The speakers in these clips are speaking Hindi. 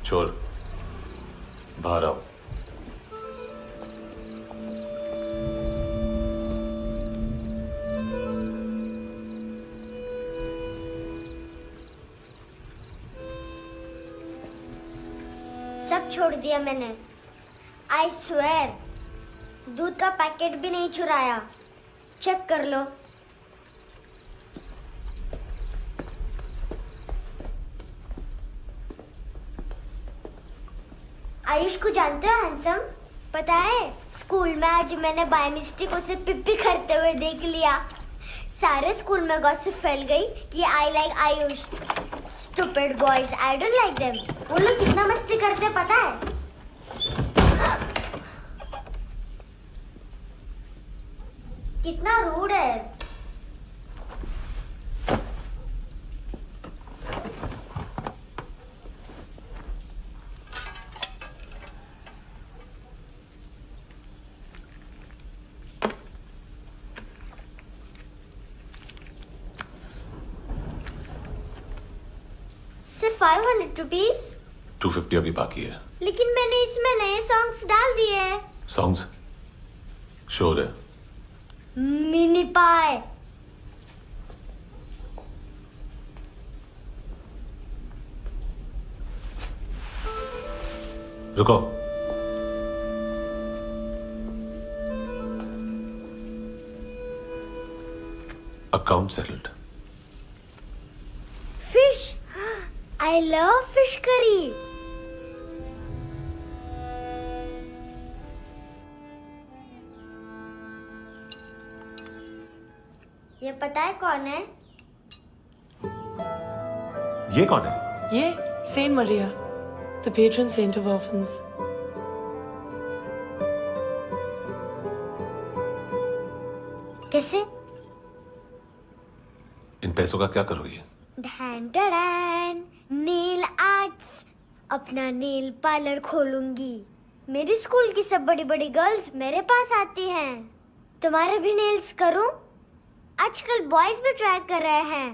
चोर बाहर आओ। सब छोड़ दिया मैंने। आई स्वेर दूध का पैकेट भी नहीं चुराया। चेक कर लो। आयुष को जानते हो हैंडसम? पता है स्कूल में आज मैंने बाय मिस्टेक उसे पिप्पी करते हुए देख लिया। सारे स्कूल में गॉसिप फैल गई कि I like Ayush. Stupid boys, I don't like them. वो लोग कितना मस्ती करते पता है? कितना रूड है। सिर्फ 500 रुपीज। 250 अभी बाकी है। लेकिन मैंने इसमें नए सॉन्ग्स डाल दिए हैं। सॉन्ग्स शोर है। मिनी पाए। रुको। Account settled. Fish. I love fish curry. ये पता है कौन है? ये कौन है? ये saint Maria, the patron saint of orphans. कैसे? इन पैसों का क्या करोगी? ढैन ढैन, नेल आर्ट्स। अपना नेल पार्लर खोलूंगी। मेरी स्कूल की सब बड़ी बड़ी गर्ल्स मेरे पास आती हैं। तुम्हारे भी नेल्स करूं? आजकल बॉयज भी ट्राई कर रहे हैं।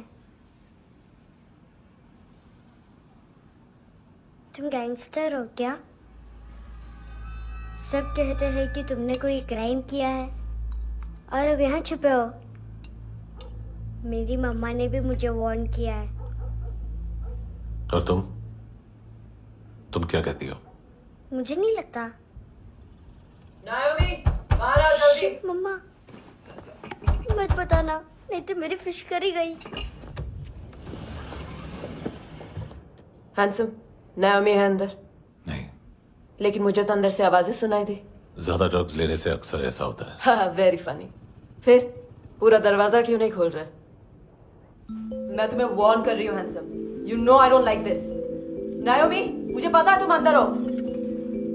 तुम गैंगस्टर हो क्या? सब कहते हैं कि तुमने कोई क्राइम किया है और अब यहाँ छुपे हो। मेरी मम्मा ने भी मुझे वार्न किया है। और तुम क्या कहती हो? मुझे नहीं लगता। नायोमी, बाहर आओ जल्दी। शिट, मम्मा मत बताना, नहीं तो मेरी फिश करी गई। हैंडसम, नायोमी है अंदर। नहीं। लेकिन मुझे तो अंदर से आवाजें सुनाई दी। ज्यादा ड्रग्स लेने से अक्सर ऐसा होता है। हाँ, वेरी फनी। फिर पूरा दरवाजा क्यों नहीं खोल रहे? मैं तुम्हें वार्न कर रही हूँ handsome. You know I don't like this. नायोमी, मुझे पता है तुम अंदर हो।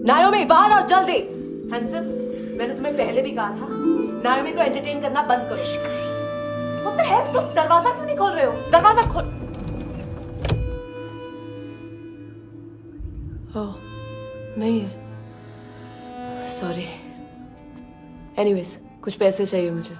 नायोमी, बाहर आओ जल्दी। हैंडसम, मैंने तुम्हें पहले भी कहा था नायोमी को एंटरटेन करना बंद करो। What the hell? तुम दरवाजा क्यों नहीं खोल रहे हो? दरवाजा खोल। ओह, नहीं है। सॉरी। एनीवेज, कुछ पैसे चाहिए मुझे।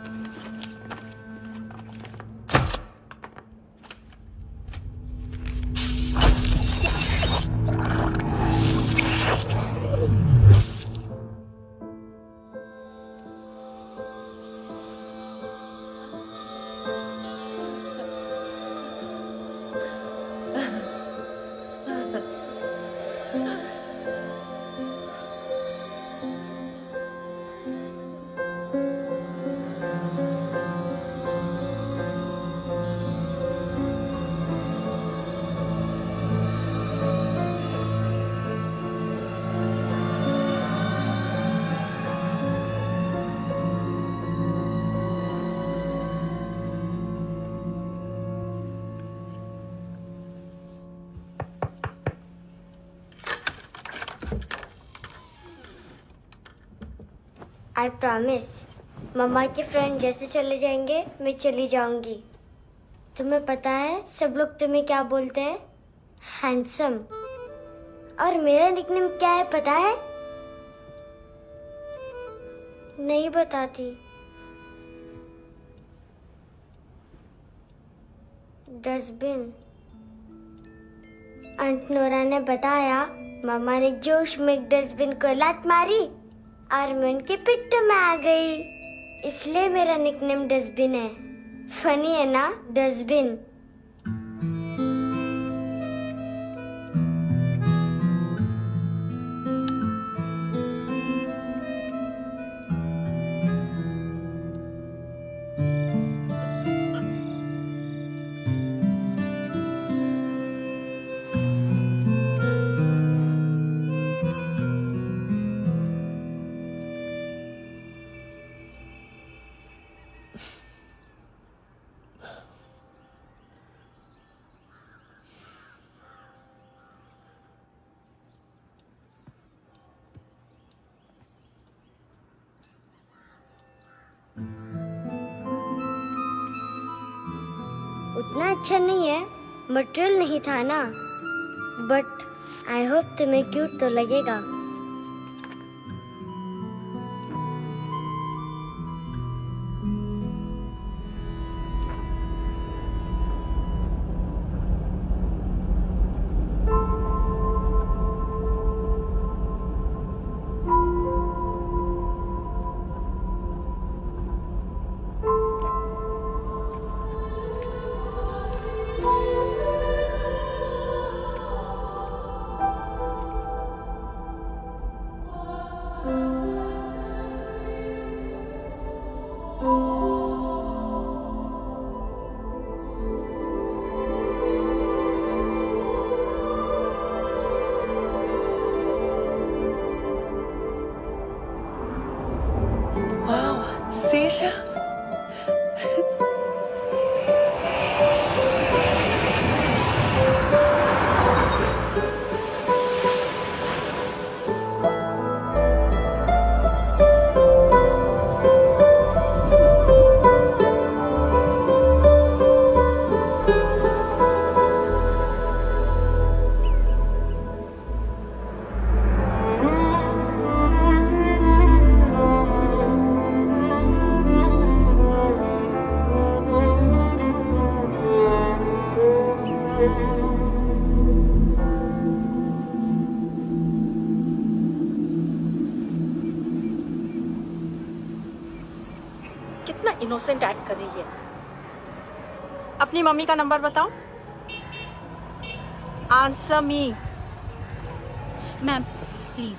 आई प्रॉमिस, मम्मा के फ्रेंड जैसे चले जाएंगे मैं चली जाऊंगी। तुम्हें पता है सब लोग तुम्हें क्या बोलते हैं? हैंडसम। और मेरा निकनेम क्या है पता है? नहीं बताती। डस्टबिन। आंट नोरा ने बताया मामा ने जोश में एक डस्टबिन को लात मारी और मैं उनके पिट्ठू में आ गई। इसलिए मेरा निकनेम डस्टबिन है। फनी है ना, डस्टबिन। उतना अच्छा नहीं है, मटेरियल नहीं था ना, बट आई होप तुम्हें क्यूट तो लगेगा। Wow, seashells. कितना इनोसेंट एक्ट कर रही है। अपनी मम्मी का नंबर बताओ। Answer me. Ma'am please.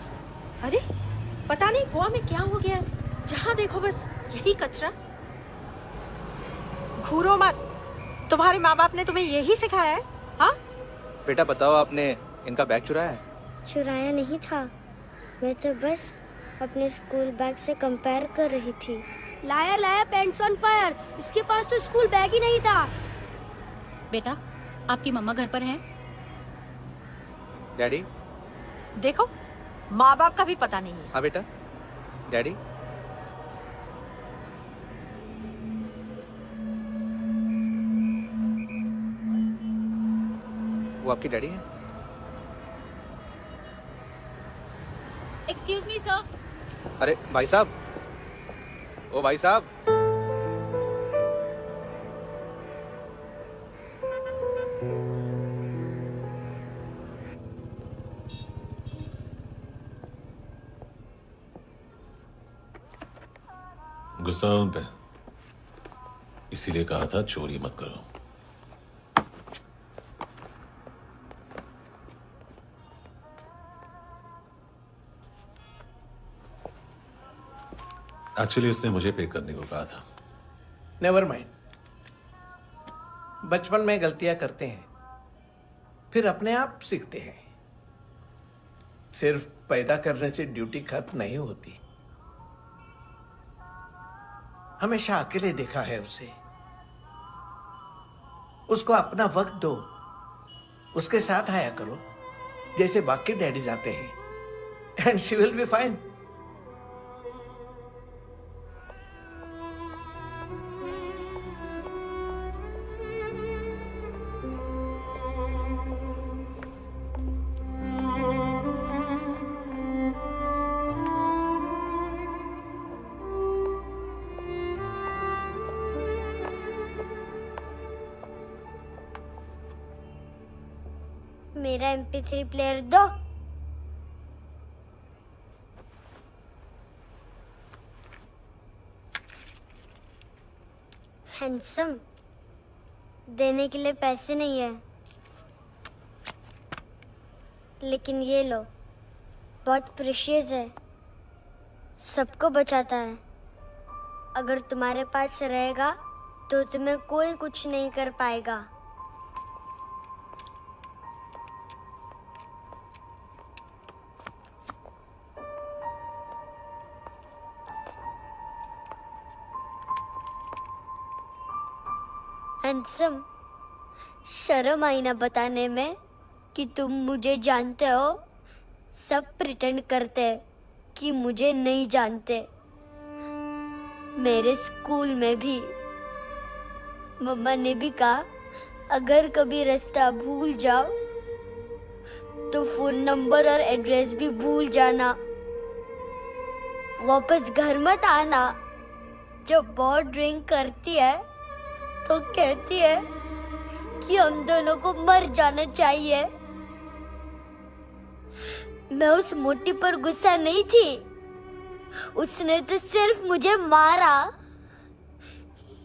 अरे पता नहीं गोवा में क्या हो गया, जहाँ देखो बस यही कचरा। घूरो मत, तुम्हारे माँ बाप ने तुम्हें यही सिखाया है? हाँ बेटा बताओ, आपने इनका बैग चुराया है? चुराया नहीं था, मैं तो बस अपने स्कूल बैग से कंपेयर कर रही थी। लाया लाया पैंट्स ऑन फायर, इसके पास तो स्कूल बैग ही नहीं था। बेटा आपकी मम्मा घर पर हैं? डैडी? देखो माँ बाप का भी पता नहीं है। हाँ बेटा। डैडी? वो आपकी डैडी है? Excuse me sir. अरे भाई साहब, ओ भाई साहब। गुस्सा उन पे, इसीलिए कहा था चोरी मत करो। एक्चुअली उसने मुझे पे करने को कहा था। नेवर माइंड, बचपन में गलतियां करते हैं, फिर अपने आप सीखते हैं। सिर्फ पैदा करने से ड्यूटी खत्म नहीं होती। हमेशा अकेले देखा है उसे। उसको अपना वक्त दो, उसके साथ आया करो जैसे बाकी डैडीज आते हैं, and she will be fine. मेरा MP3 प्लेयर दो। हैंडसम, देने के लिए पैसे नहीं है, लेकिन ये लो, बहुत प्रेशियस है, सबको बचाता है। अगर तुम्हारे पास रहेगा तो तुम्हें कोई कुछ नहीं कर पाएगा। हैंडसम, शर्म आई ना बताने में कि तुम मुझे जानते हो। सब प्रिटेंड करते हैं कि मुझे नहीं जानते। मेरे स्कूल में भी मम्मा ने भी कहा, अगर कभी रास्ता भूल जाओ तो फोन नंबर और एड्रेस भी भूल जाना, वापस घर मत आना। जब बहुत ड्रिंक करती है तो कहती है कि हम दोनों को मर जाना चाहिए। मैं उस मोटी पर गुस्सा नहीं थी, उसने तो सिर्फ मुझे मारा,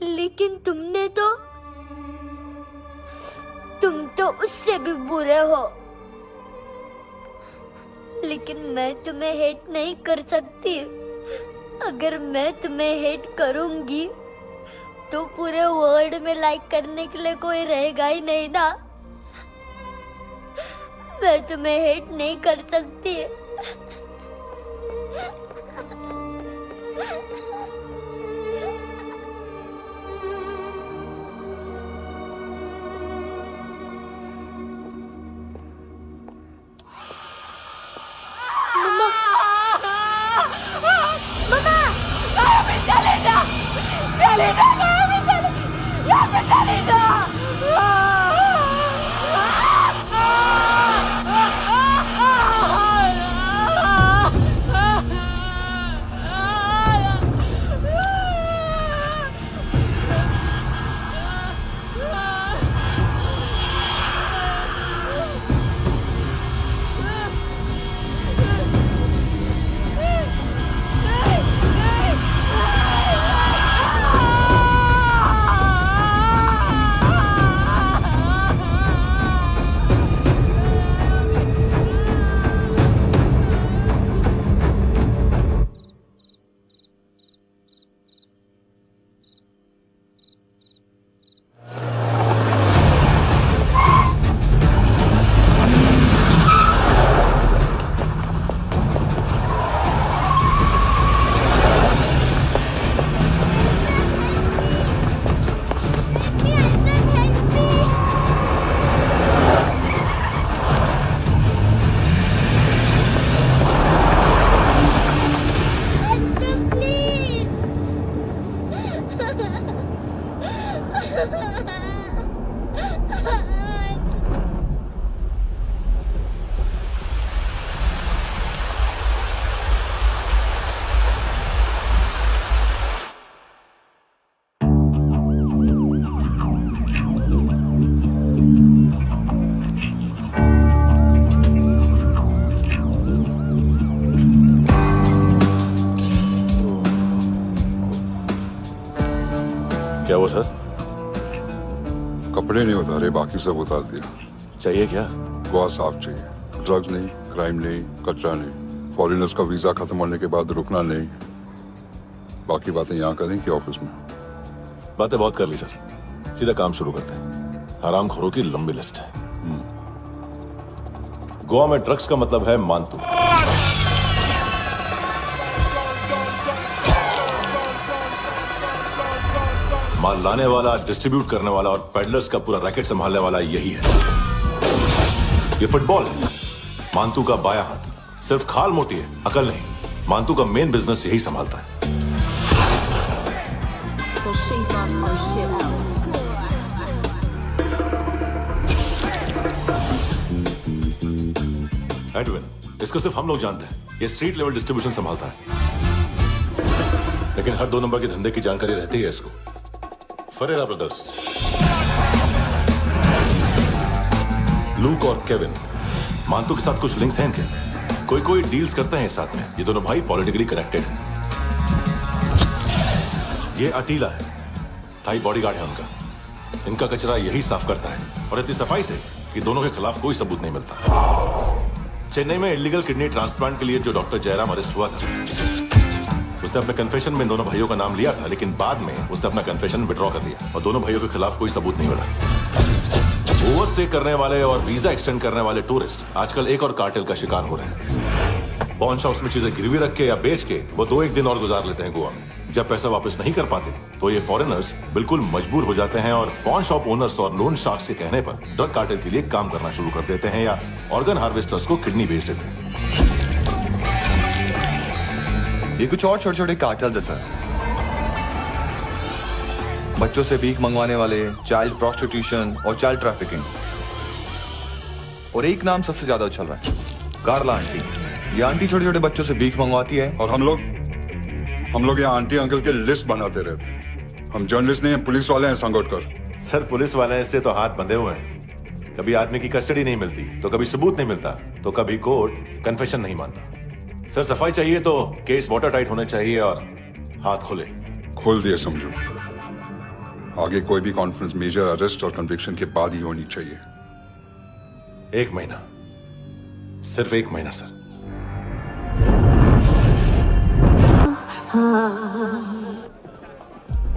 लेकिन तुम तो उससे भी बुरे हो। लेकिन मैं तुम्हें हेट नहीं कर सकती। अगर मैं तुम्हें हेट करूंगी तो पूरे वर्ल्ड में लाइक करने के लिए कोई रहेगा ही नहीं ना। मैं तुम्हें हेट नहीं कर सकती। क्या हुआ सर? कपड़े नहीं उतारे, बाकी सब उतार दिया। चाहिए क्या? गोवा साफ चाहिए। ड्रग्स नहीं, क्राइम नहीं, कचरा नहीं। फॉरेनर्स का वीजा खत्म होने के बाद रुकना नहीं। बाकी बातें यहाँ करें कि ऑफिस में? बातें बहुत कर ली सर, सीधा काम शुरू करते हैं। हरामखोरों की लंबी लिस्ट है। गोवा में ड्रग्स का मतलब है मानतू। माल लाने वाला, डिस्ट्रीब्यूट करने वाला और पेडलर्स का पूरा रैकेट संभालने वाला यही है। ये फुटबॉल है, मानतू का बायां हाथ। सिर्फ खाल मोटी है, अकल नहीं। मानतू का मेन बिजनेस यही संभालता है। एडविन, इसको सिर्फ हम लोग जानते हैं। ये स्ट्रीट लेवल डिस्ट्रीब्यूशन संभालता है, लेकिन हर 2 नंबर के धंधे की जानकारी रहती है इसको। फरेरा ब्रदर्स, लूक और केविन, मानतू के साथ कुछ लिंक्स हैं इनके। कोई डील्स करते हैं साथ में। ये दोनों भाई पॉलिटिकली कनेक्टेड हैं। ये अटीला है, थाई बॉडीगार्ड है उनका। इनका कचरा यही साफ करता है, और इतनी सफाई से कि दोनों के खिलाफ कोई सबूत नहीं मिलता। चेन्नई में इलीगल किडनी ट्रांसप्लांट के लिए जो डॉक्टर जयराम अरेस्ट हुआ था, उसने अपने कन्फेशन में दोनों भाइयों का नाम लिया था, लेकिन बाद में उसने अपना कन्फेशन विड्रॉ कर दिया और दोनों भाइयों के खिलाफ कोई सबूत नहीं मिला। ओवरस्टे करने वाले और वीजा एक्सटेंड करने वाले टूरिस्ट आजकल एक और कार्टेल का शिकार हो रहे हैं। पॉन शॉप्स में चीजें गिरवी रख के या बेच के वो 2-1 दिन और गुजार लेते हैं गोवा में। जब पैसा वापस नहीं कर पाते तो ये फॉरेनर्स बिल्कुल मजबूर हो जाते हैं और पॉन शॉप ओनर्स और लोन शार्क्स के कहने पर ड्रग कार्टेल के लिए काम करना शुरू कर देते हैं या ऑर्गन हार्वेस्टर्स को किडनी बेच देते हैं। ये कुछ और छोटे छोटे कार्टेल्स है सर। बच्चों से भीख मंगवाने वाले, चाइल्ड प्रोस्टिट्यूशन और चाइल्ड ट्रैफिकिंग। और एक नाम सबसे ज्यादा उछल रहा है, कार्ला आंटी। ये आंटी छोटे छोटे बच्चों से भीख मंगवाती है। और हम लोग यहाँ आंटी अंकल के लिस्ट बनाते रहते हैं। हम जर्नलिस्ट नहीं हैं, पुलिस वाले हैं संगोटकर। सर पुलिस वाले से तो हाथ बंधे हुए हैं। कभी आदमी की कस्टडी नहीं मिलती तो कभी सबूत नहीं मिलता तो कभी कोर्ट कन्फेशन नहीं मानता। सर सफाई चाहिए तो केस वाटर टाइट होने चाहिए और हाथ खुले। खोल दिए समझो। आगे कोई भी कॉन्फ्रेंस मेजर अरेस्ट और कन्विक्शन के बाद ही होनी चाहिए। 1 महीना, सिर्फ 1 महीना सर।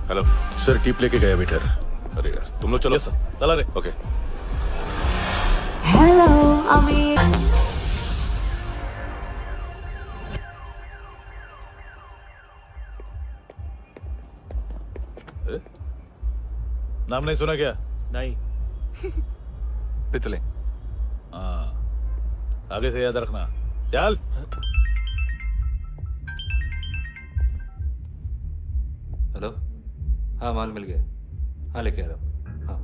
हेलो सर, टिप लेके गया वेटर। अरे यार तुम लोग चलो। चला रे। ओके। Hello, Amir. नाम नहीं सुना क्या? नहीं। पितले। हाँ, आगे से याद रखना। चल। हेलो, हाँ माल मिल गया। हाँ लेके आ रहा हूँ। हाँ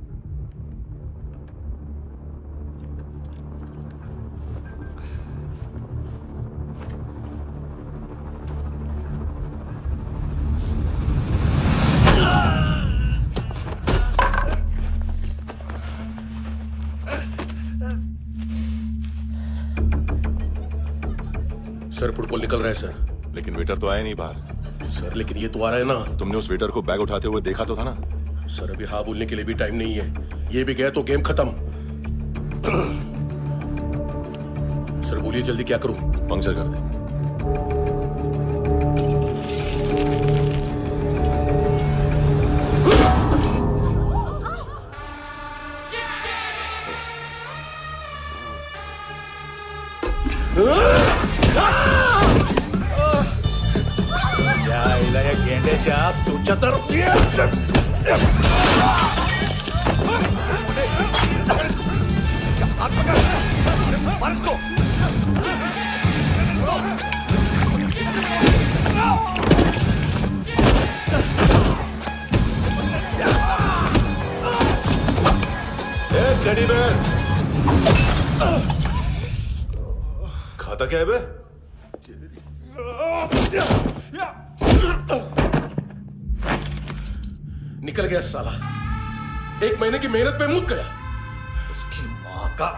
सर फुटबॉल निकल रहा है सर। लेकिन वेटर तो आया नहीं बाहर। सर लेकिन ये तो आ रहा है ना। तुमने उस वेटर को बैग उठाते हुए देखा तो था ना। सर अभी हाँ बोलने के लिए भी टाइम नहीं है। ये भी गया तो गेम खत्म। सर बोलिए जल्दी क्या करूं? पंक्चर कर दे। तू चतर टेडी बेयर खाता क्या है बे? निकल गया साला। 1 महीने की मेहनत पे मुक गया। उसकी माँ का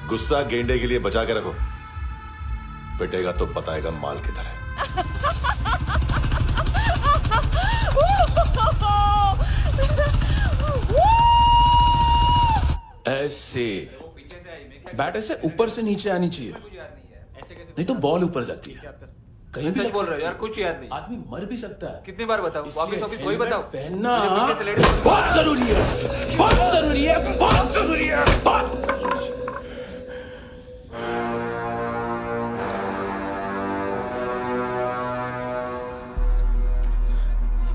गुस्सा गेंडे के लिए बचा के रखो, पिटेगा तो बताएगा माल किधर है। ऐसे बैट ऐसे ऊपर से नीचे आनी चाहिए, नहीं तो बॉल ऊपर जाती है। कहीं भी बोल रहे हो यार, कुछ याद नहीं। आदमी मर भी सकता है। कितनी बार बताओ? वापिस वही बताओ। पहनना बहुत जरूरी है, बहुत जरूरी है, बहुत जरूरी है, बहुत।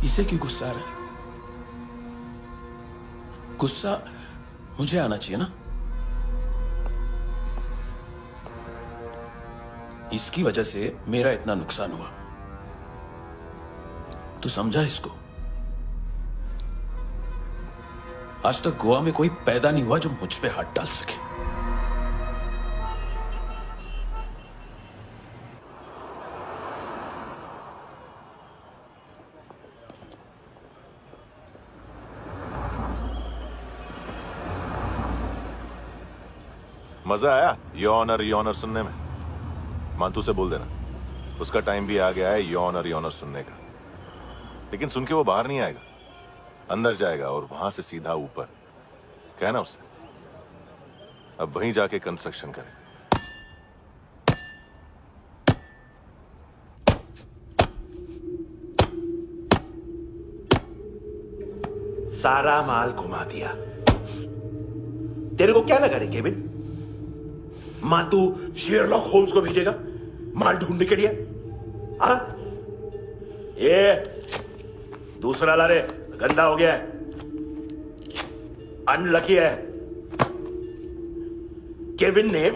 इसे क्यों गुस्सा आ रहा है? गुस्सा मुझे आना चाहिए ना। इसकी वजह से मेरा इतना नुकसान हुआ। तू समझा इसको? आज तक गोवा में कोई पैदा नहीं हुआ जो मुझ पे हाथ डाल सके। मजा आया योनर सुनने में? मांतू से बोल देना उसका टाइम भी आ गया है योनर सुनने का। लेकिन सुन के वो बाहर नहीं आएगा, अंदर जाएगा और वहां से सीधा ऊपर। कहना उससे अब वहीं जाके कंस्ट्रक्शन करे। सारा माल घुमा दिया। तेरे को क्या लगा रे केविन? मां तू शेरलॉक होम्स को भेजेगा माल ढूंढने के लिए? हाँ? ये दूसरा ला रे, गंदा हो गया है, अनलकी है। केविन ने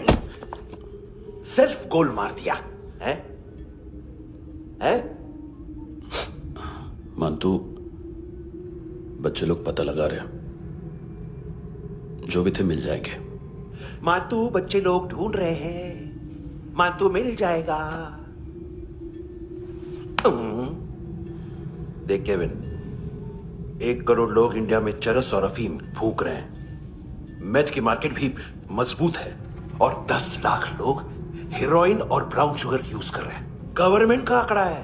सेल्फ गोल मार दिया है? हैं? मानतू, बच्चे लोग पता लगा रहे हैं, जो भी थे मिल जाएंगे। मानतू, बच्चे लोग ढूंढ रहे हैं, मानतू मिल जाएगा। देख केविन, 1 करोड़ लोग इंडिया में चरस और अफीम फूक रहे हैं। मैथ की मार्केट भी मजबूत है और 10 लाख लोग हेरोइन और ब्राउन शुगर यूज कर रहे हैं। गवर्नमेंट का आंकड़ा है,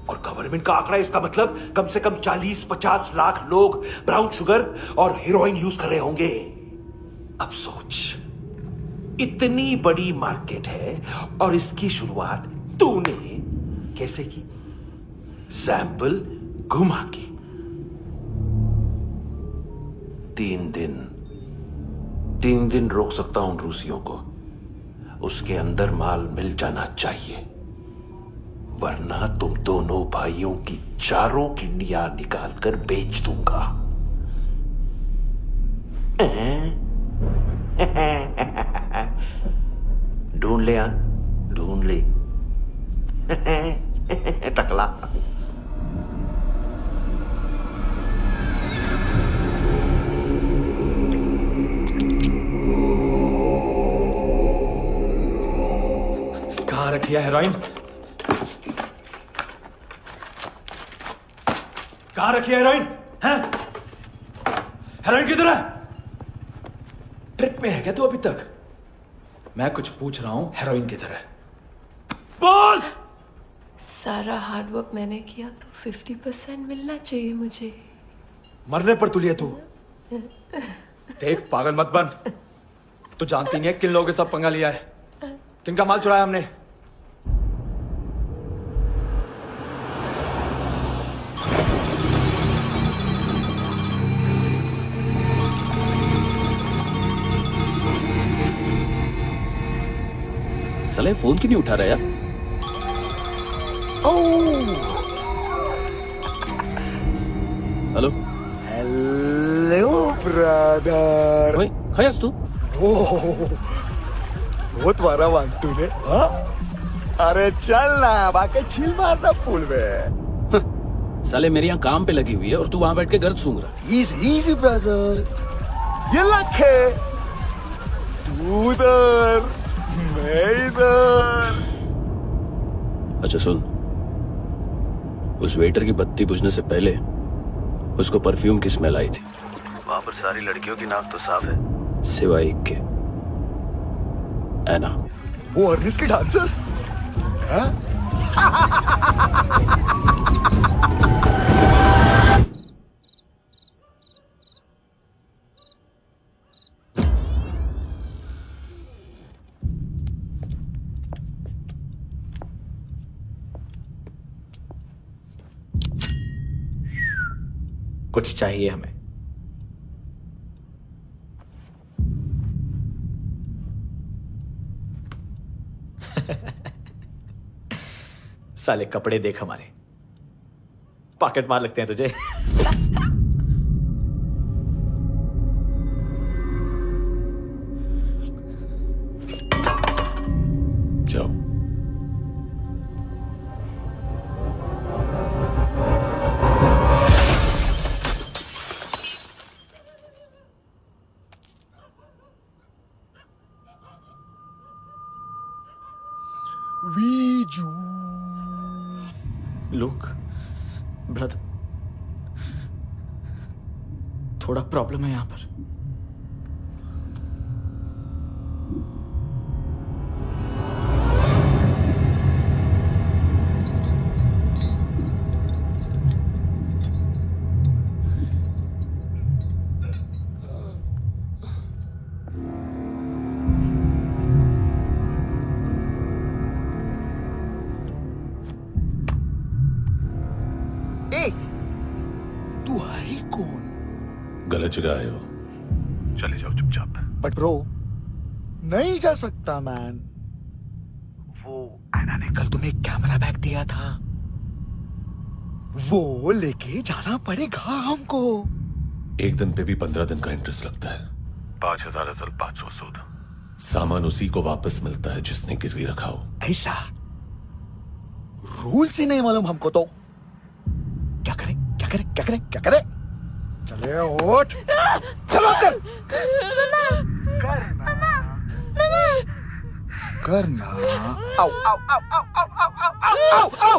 और गवर्नमेंट का आंकड़ा, इसका मतलब कम से कम 40-50 लाख लोग ब्राउन शुगर और हेरोइन यूज कर रहे होंगे। अब सोच, इतनी बड़ी मार्केट है और इसकी शुरुआत तूने कैसे की? सैंपल घुमा के। 3 दिन रोक सकता हूं रूसियों को, उसके अंदर माल मिल जाना चाहिए, वरना तुम दोनों भाइयों की 4 किडनियां निकालकर बेच दूंगा। ढूंढ ले, ढूंढ ले टकला। कहाँ रखी है हेरोइन? कहाँ रखी है हेरोइन? हैं? हेरोइन किधर है? ट्रिप में है क्या तू अभी तक? मैं कुछ पूछ रहा हूं, हेरोइन किधर है? बोल! सारा हार्डवर्क मैंने किया तो 50% मिलना चाहिए मुझे। मरने पर तुलिए तू। देख, पागल मत बन। तू जानती नहीं है किन लोगों के साथ पंगा लिया है, किनका माल चुराया हमने। साले फोन क्यों नहीं उठा रहा यार? Hello hello brother. ओए, खयास तू? बहुत मारा मानतू ने। हाँ? अरे चल ना, बाकी छील मारना फूल में। साले मेरी यहाँ काम पे लगी हुई है और तू वहां बैठ के गर्द सूंघ रहा। इजी ब्रदर, ये लक है। तू उधर, मैं इधर। अच्छा सुन, उस वेटर की बत्ती बुझने से पहले उसको परफ्यूम की स्मेल आई थी। वहां पर सारी लड़कियों की नाक तो साफ है, सिवाय एक के, एना। वो अर्निस की डांसर? हाँ? कुछ चाहिए हमें। साले कपड़े देख हमारे, पॉकेट मार लगते हैं तुझे। जाओ। लुक ब्रदर, थोड़ा प्रॉब्लम है यहां पर। बच गए हो, चले जाओ चुपचाप। बट ब्रो नहीं जा सकता मैन। वो एना ने कल तुम्हें एक कैमरा बैग दिया था, वो लेके जाना पड़ेगा हमको। एक दिन पे भी 15 दिन का इंटरेस्ट लगता है। 5,000 असल 500 सूद। सामान उसी को वापस मिलता है जिसने गिरवी रखा हो। ऐसा रूल्स ही नहीं मालूम हमको तो। क्या करें क्या करें क्या करें क्या करें? चले उठ, चलो कर करना। आओ आओ आओ आओ आओ आओ आओ आओ आओ।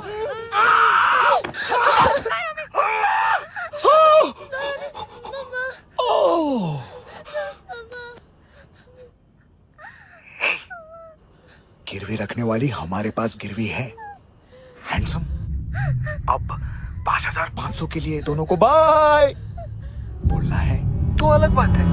गिरवी रखने वाली हमारे पास गिरवी है हैंडसम। अब 5,500 के लिए दोनों को बाय बोलना है तो अलग बात है।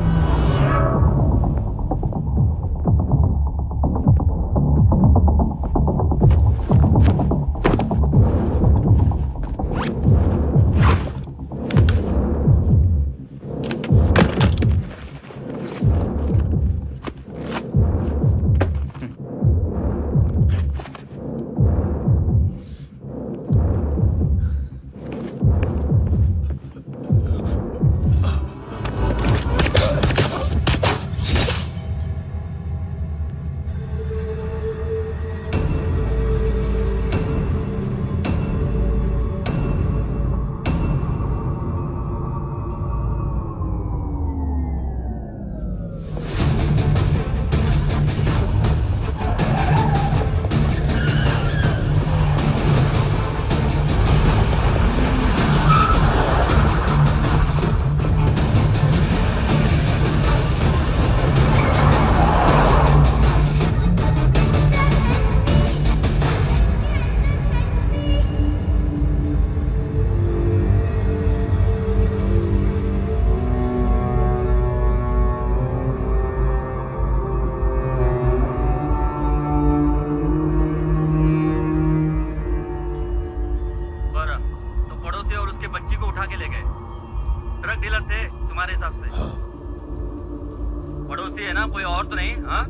पड़ोसी है ना, कोई और तो नहीं? हाँ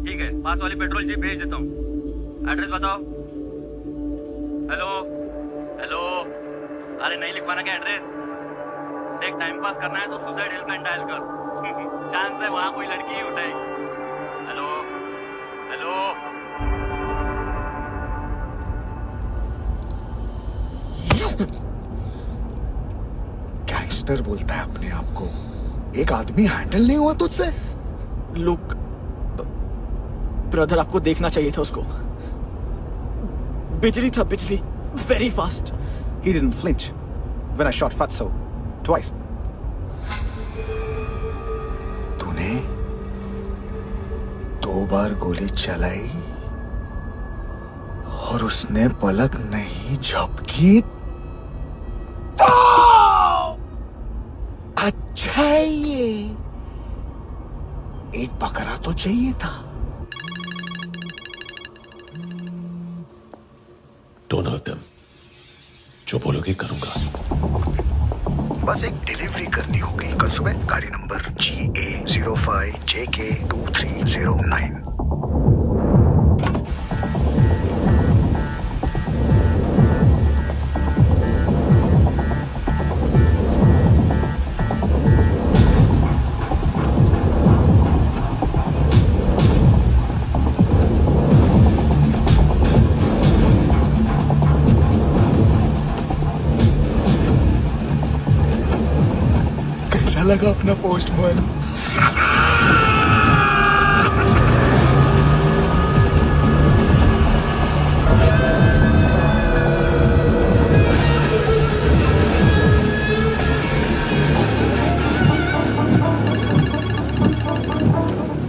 ठीक है, पास वाली पेट्रोल जीप भेज देता हूँ। एड्रेस बताओ। हेलो हेलो, अरे नहीं लिखवाना क्या एड्रेस? देख टाइम पास करना है तो सुसाइड हेल्पलाइन डायल कर, चांस है वहाँ कोई लड़की ही उठाएगी। हेलो हेलो, गैंगस्टर बोलता है अपने आप को। एक आदमी हैंडल नहीं हुआ तुझसे? लुक ब्रदर, आपको देखना चाहिए था उसको। बिजली था, बिजली, very fast. He didn't flinch when I shot Fatso twice. तूने 2 बार गोली चलाई और उसने पलक नहीं झपकी तो अच्छा ये एक बकरा तो चाहिए था। Don't hurt them. जो बोलोगे करूंगा। बस एक डिलीवरी करनी होगी कल सुबह, गाड़ी नंबर GA05JK2309। कैसा लगा अपना पोस्टमैन?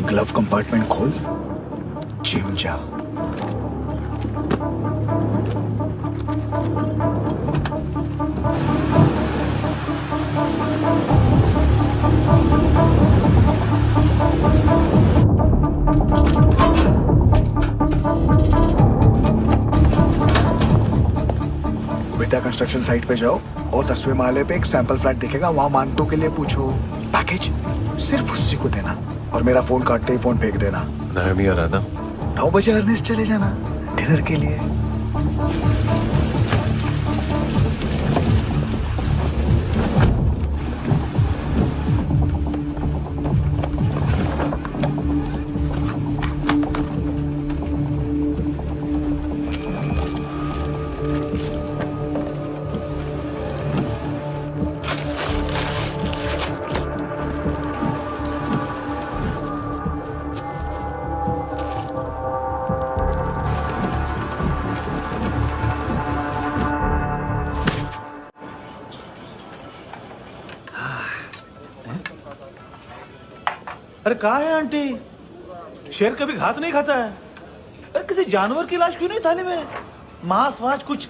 ग्लव कंपार्टमेंट खोल, जिम जा। कंस्ट्रक्शन साइट पे जाओ और 10वें माले पे एक सैंपल फ्लैट दिखेगा, वहां मानतो के लिए पूछो। पैकेज सिर्फ उसी को देना और मेरा फोन काटते ही फोन फेंक देना। नायमी आ रहा ना? 9 बजे अर्नेस्ट चले जाना डिनर के लिए। अरे कहाँ है आंटी? शेर कभी घास नहीं खाता है। अरे किसी जानवर की लाश क्यों नहीं थाली में? मांस वाच कुछ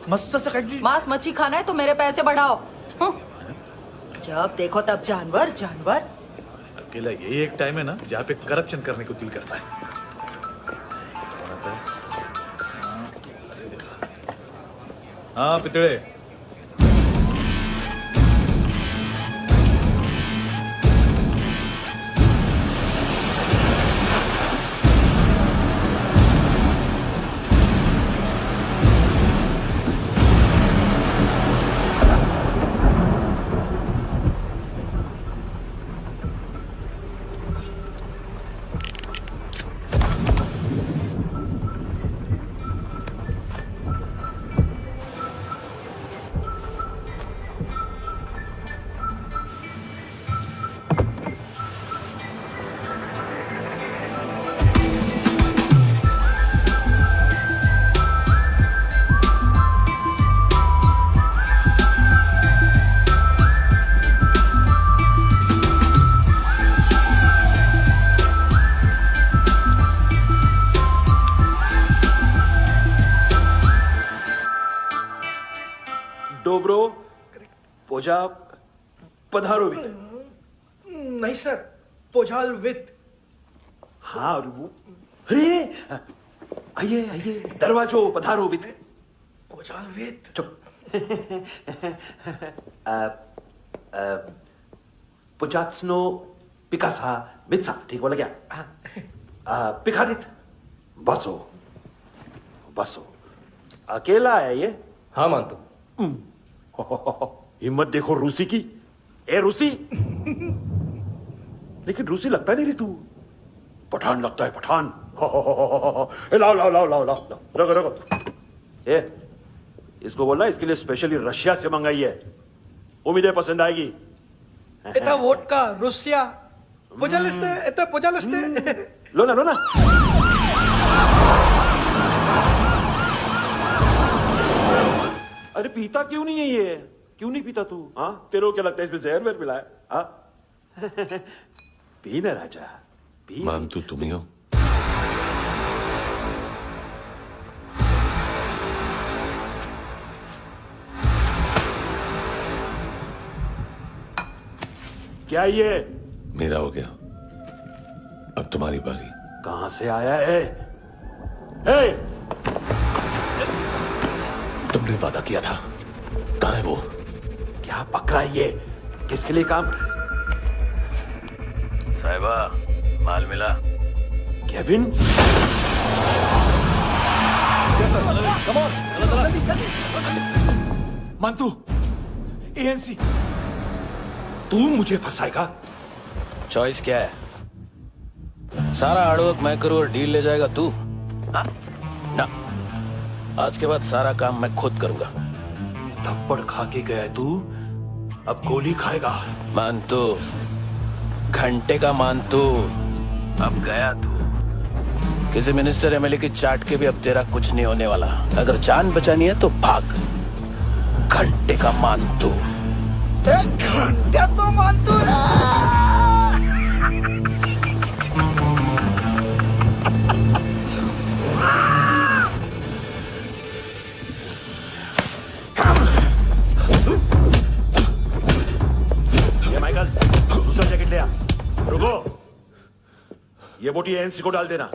मस्त सा मांस मच्छी खाना है तो मेरे पैसे बढ़ाओ। जब देखो तब जानवर जानवर। अकेला यही एक टाइम है ना जहाँ पे करप्शन करने को दिल करता है। हाँ पितड़े, डोब्रो पोजा पधारोवित। नहीं सर, पोजाल विथ। हाँ अरे आइए आइए, दरवाजो पधारोवित। पोजाल विथ। चुप। पुजात्सनो पिकासा मित्सा, ठीक बोला क्या? पिखादित बसो बसो। अकेला है ये? हाँ मानतो। हिम्मत देखो रूसी की। ए रूसी, लेकिन रूसी लगता नहीं रे तू, पठान लगता है पठान। लाओ लाओ लाओ लाओ लाओ, रखो रखो। ए इसको बोलना इसके लिए स्पेशली रशिया से मंगाई है, उम्मीद है पसंद आएगी। इतना वोडका रुसिया पोजालिस्ते, इतना पोजालिस्ते। लो ना लो ना। अरे पीता क्यों नहीं है ये? क्यों नहीं पीता तू? हाँ तेरे को क्या लगता है इसमें जहर वेर मिला है? हाँ पी ना राजा पी। मानतू तुम ही हो? क्या ये? मेरा हो गया, अब तुम्हारी बारी। कहां से आया है? ए! तुमने वादा किया था, कहां है वो? क्या पकड़ा ये? किसके लिए काम? साहिबा माल मिला? केविन? मानतू, एएनसी। तू मुझे फंसाएगा? चॉइस क्या है? सारा हार्डवर्क मैं करूं और डील ले जाएगा तू? हा? ना, आज के बाद सारा काम मैं खुद करूंगा। थप्पड़ खा के गया तू, अब गोली खाएगा। मानतू, घंटे का मानतू, अब गया तू। किसी मिनिस्टर एमएलए की चाट के भी अब तेरा कुछ नहीं होने वाला। अगर जान बचानी है तो भाग। घंटे का मानतू। घंटा तो मानतू माइकल, दूसरा जैकेट ले आ। रुको, ये बोटी एएनसी को डाल देना।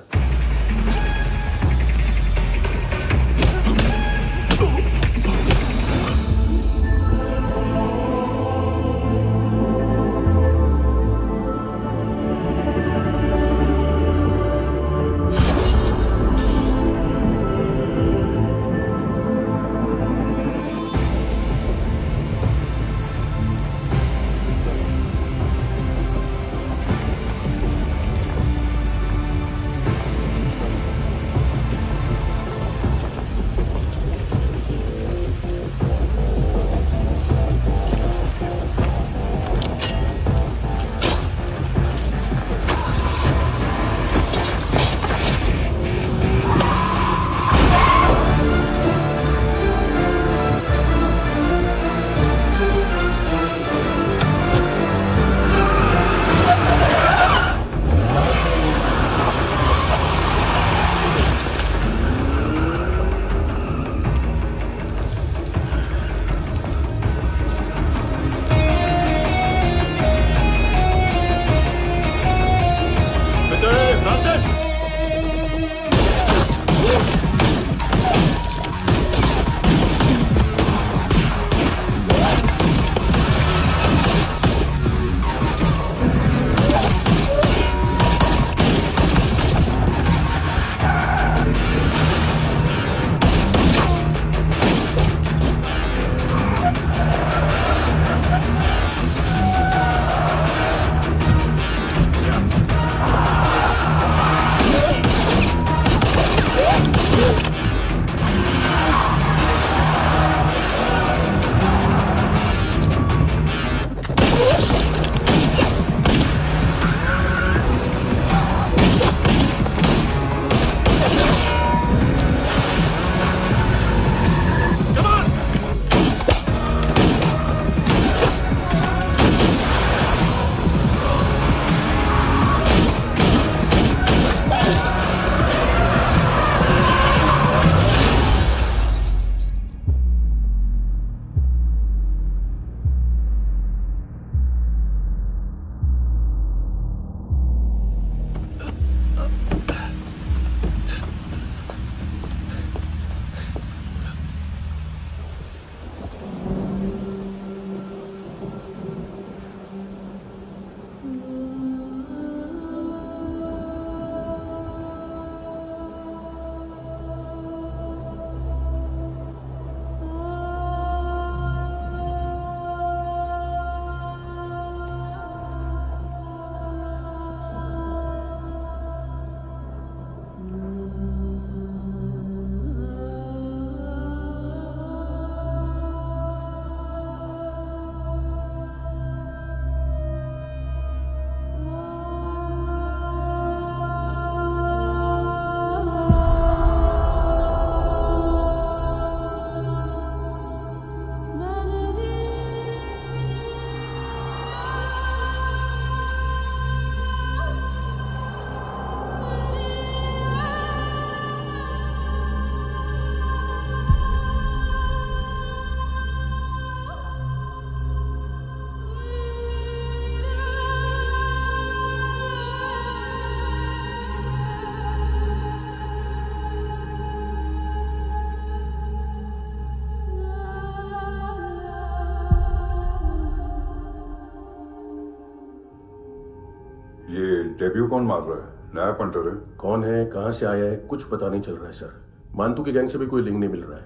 ये डेब्यू कौन मार रहा है? नया पंटर है? कौन है, कहाँ से आया है, कुछ पता नहीं चल रहा है सर। मानतू की गैंग से भी कोई लिंक नहीं मिल रहा है।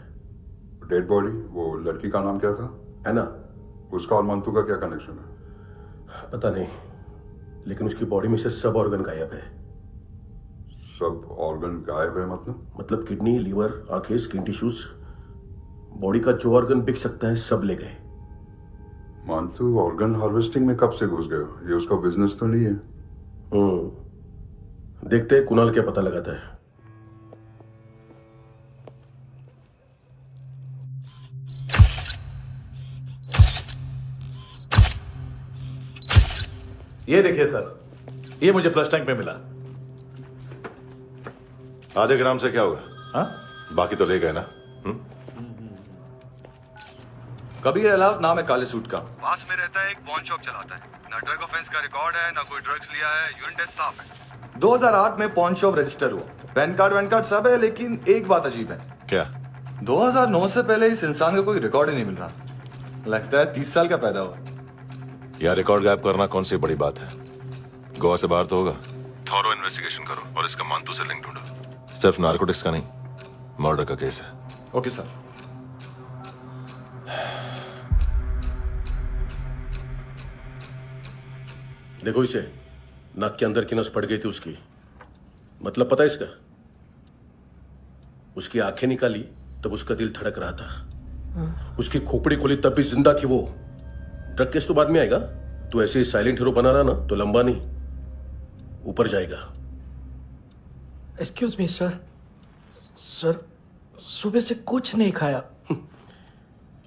डेड बॉडी, वो लड़की का नाम क्या था? एना। उसका और मानतू का क्या कनेक्शन है? पता नहीं, लेकिन उसकी बॉडी में से सब ऑर्गन गायब है। सब ऑर्गन गायब है मतलब किडनी, लीवर, आंखें, स्किन टिश्यूज, बॉडी का जो ऑर्गन बिक सकता है सब ले गए। मानतू ऑर्गन हार्वेस्टिंग में कब से घुस गए? ये उसका बिजनेस तो नहीं है? देखते हैं कुणाल क्या पता लगाता है। ये देखिए सर, ये मुझे फ्लश टैंक में मिला। आधे ग्राम से क्या होगा? हाँ? बाकी तो ले गए ना? कबीर अलाउद नाम है काले सूट का, पास में रहता है, एक पॉन शॉप चलाता है। ना ड्रग ऑफेंस का रिकॉर्ड है, ना कोई ड्रग्स लिया है, यूरिन टेस्ट साफ है। 2008 में पॉन शॉप रजिस्टर हुआ, पैन कार्ड वैन कार्ड सब है, लेकिन एक बात अजीब है। क्या? 2009 से पहले इस इंसान का कोई रिकॉर्ड ही नहीं मिल रहा। लगता है 30 साल का पैदा हुआ। यह रिकॉर्ड गायब करना कौन सी बड़ी बात है? गोवा से बाहर तो होगा। थॉरो इन्वेस्टिगेशन करो और इसका मानतू से लिंक ढूंढो। सिर्फ नारकोटिक्स का नहीं, मर्डर का केस है। Okay sir. देखो इसे, नाक के अंदर की नस पड़ गई थी उसकी। मतलब पता है इसका? उसकी आंखें निकाली तब उसका दिल धड़क रहा था। उसकी खोपड़ी खोली तब भी जिंदा थी वो। ड्रग केस तो बाद में आएगा। तो ऐसे ही साइलेंट हीरो बना रहा ना तो लंबा नहीं, ऊपर जाएगा। एक्सक्यूज मी सर, सर सुबह से कुछ नहीं खाया।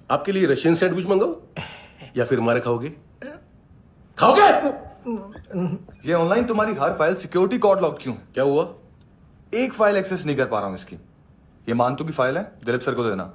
आपके लिए रशियन सैंडविच मंगाओ या फिर मारे खाओगे? खाओगे? ये ऑनलाइन तुम्हारी हर फाइल सिक्योरिटी कोड लॉक क्यों है? क्या हुआ? एक फाइल एक्सेस नहीं कर पा रहा हूं इसकी। ये मानतू की फाइल है, दिलीप सर को देना।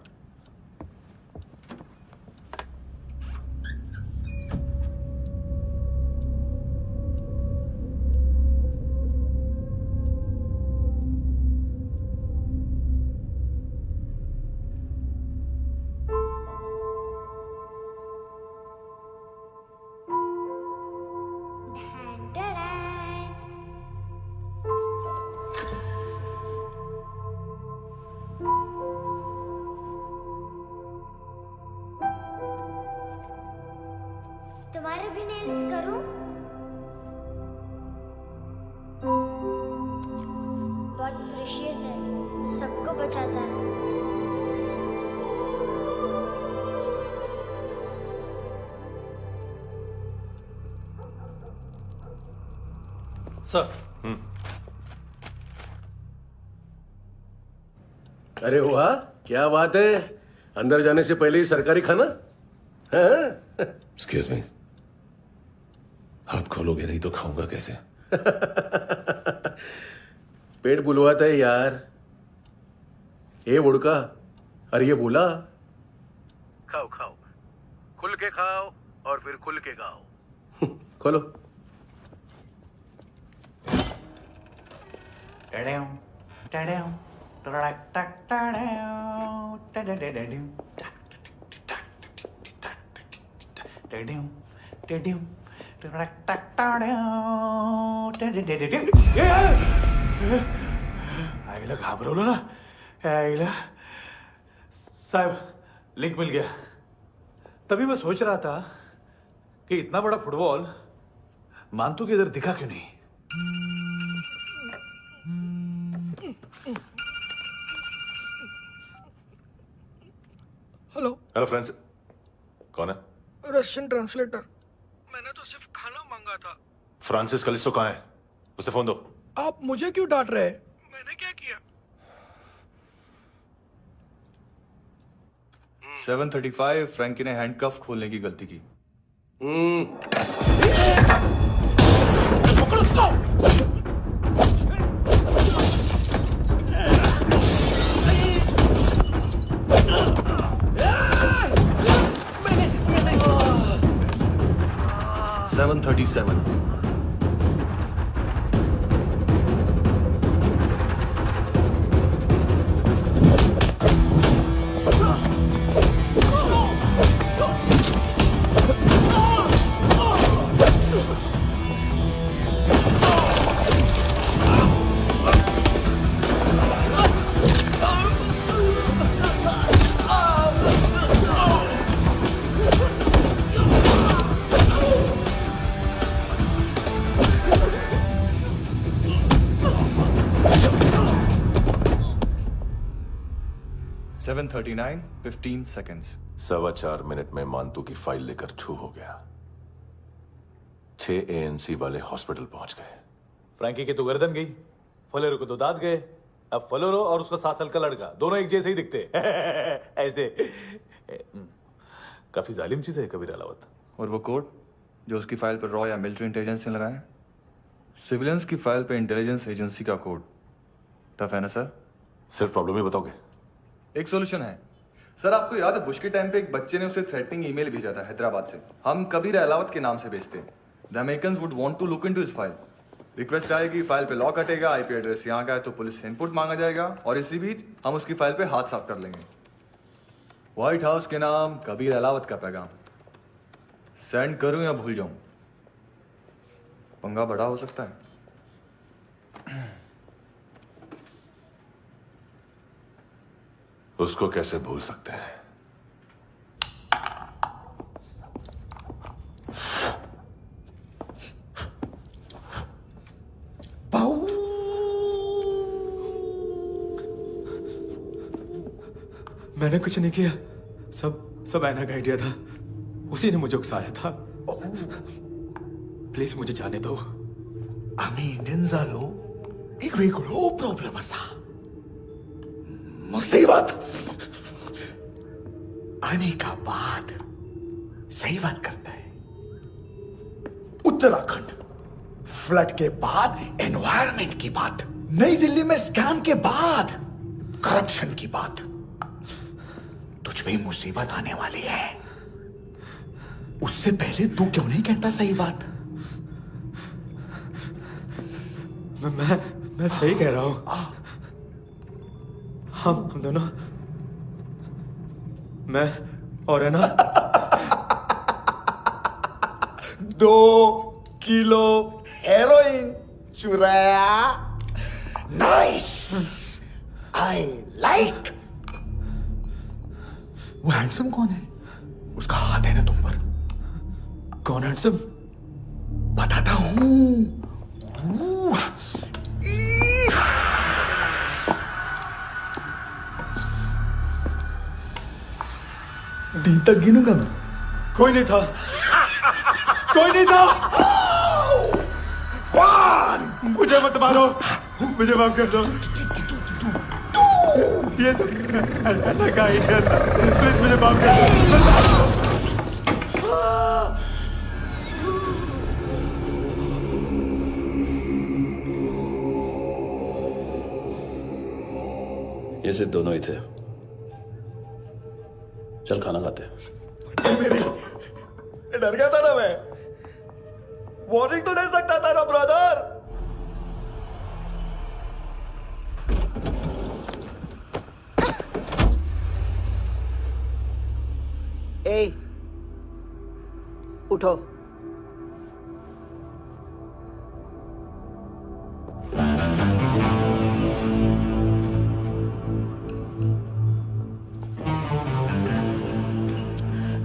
तुम्हारे भी नेल्स करूं? बहुत प्रेशियस है, सबको बचाता है। सर। अरे वाह, क्या बात है। अंदर जाने से पहले ही सरकारी खाना। एक्सक्यूज मी, हाथ खोलोगे नहीं तो खाऊंगा कैसे? पेट बुलवाता है यार। ये बुड़का, अरे ये बोला। खाओ खाओ, खुल के खाओ और फिर खुल के गाओ। खोलो। आईला घाबरवलं ना। आईला साहब, लिंक मिल गया। तभी मैं सोच रहा था कि इतना बड़ा फुटबॉल मानतू के इधर दिखा क्यों नहीं। हेलो फ्रेंड्स, कौन है? Russian translator. मैंने तो सिर्फ खाना मांगा था। फ्रांसिस कलिस्टो कहाँ है? उसे फोन दो। आप मुझे क्यों डांट रहे हैं? मैंने क्या किया? 735 फ्रैंकी ने हैंडकफ खोलने की गलती की। पकड़ो उसको। 737 737 7:39 15 seconds. 4.25 मिनट में मानतू की फाइल लेकर छू हो गया। 6 ANC वाले हॉस्पिटल पहुंच गए। फ्रैंकी की तो गर्दन गई, फलेरो को तो दांत गए। अब फलेरो और उसका 7 साल का लड़का दोनों एक जैसे ही दिखते ऐसे। काफी जालिम चीज है कबीर अलावत। और वो कोड जो उसकी फाइल पर रॉ या मिलिट्री इंटेलिजेंस ने लगाया, सिविलियंस की फाइल पे इंटेलिजेंस एजेंसी का कोड। टफ है ना सर? सिर्फ प्रॉब्लम ही बताओगे? एक सॉल्यूशन है सर। आपको याद है बुश के टाइम पे एक बच्चे ने उसे थ्रेटनिंग ईमेल भेजा था हैदराबाद से। हम कबीर अलावत के नाम से भेजते हैं। The Americans would want to look into his file. Request आएगी, फाइल पे लॉक हटेगा, आईपी एड्रेस यहाँ का है तो पुलिस से इनपुट मांगा जाएगा और इसी बीच हम उसकी फाइल पे हाथ साफ कर लेंगे। व्हाइट हाउस के नाम कबीर अलावत का पैगाम। सेंड करूं या भूल जाऊं? पंगा बड़ा हो सकता है। उसको कैसे भूल सकते हैं? मैंने कुछ नहीं किया, सब ऐना का आइडिया था। उसी ने मुझे उकसाया था। प्लीज मुझे जाने दो। आम्ही इंडियन झालो एक वेगळो प्रॉब्लेम असा, मुसीबत आने का बाद। सही बात करता है। उत्तराखंड फ्लड के बाद एनवायरनमेंट की बात, नई दिल्ली में स्कैम के बाद करप्शन की बात। तुझ पे मुसीबत आने वाली है, उससे पहले तू क्यों नहीं कहता सही बात? मैं सही कह रहा हूं। हम दोनों, मैं और है ना 2 किलो हेरोइन चुराया। Nice, I like. वो हैंडसम कौन है? उसका हाथ है ना तुम पर? कौन हैंडसम? बताता हूं। दिन तक गिनूंगा मैं। कोई नहीं था, कोई नहीं था। मुझे मत मारो, मुझे माफ कर दो। ये सब ऐना का आइडिया था। प्लीज मुझे माफ कर दो। ये सिर्फ दोनों ही थे। चल खाना खाते हैं। डर गया था ना मैं। वार्निंग तो दे सकता था ना ब्रदर। ए, उठो।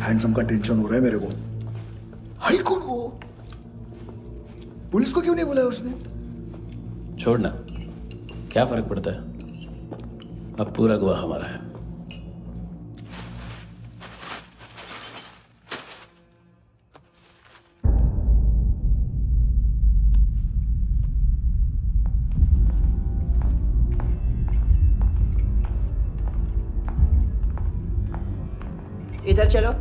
हैंडसम का टेंशन हो रहा है मेरे को। हाई कौन वो? पुलिस को क्यों नहीं बुलाया उसने? छोड़ना, क्या फर्क पड़ता है? अब पूरा गोवा हमारा है। इधर चलो।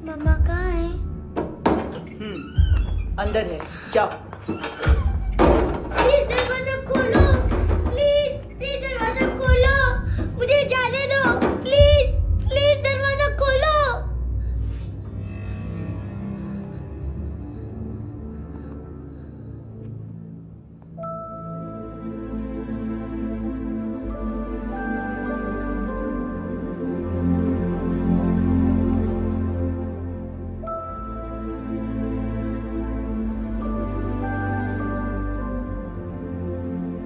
मम्मा कहाँ है? अंदर है, जाओ। प्लीज दरवाजा खोलो, प्लीज दरवाजा खोलो, मुझे जाने दो। प्लीज दरवाजा खोलो।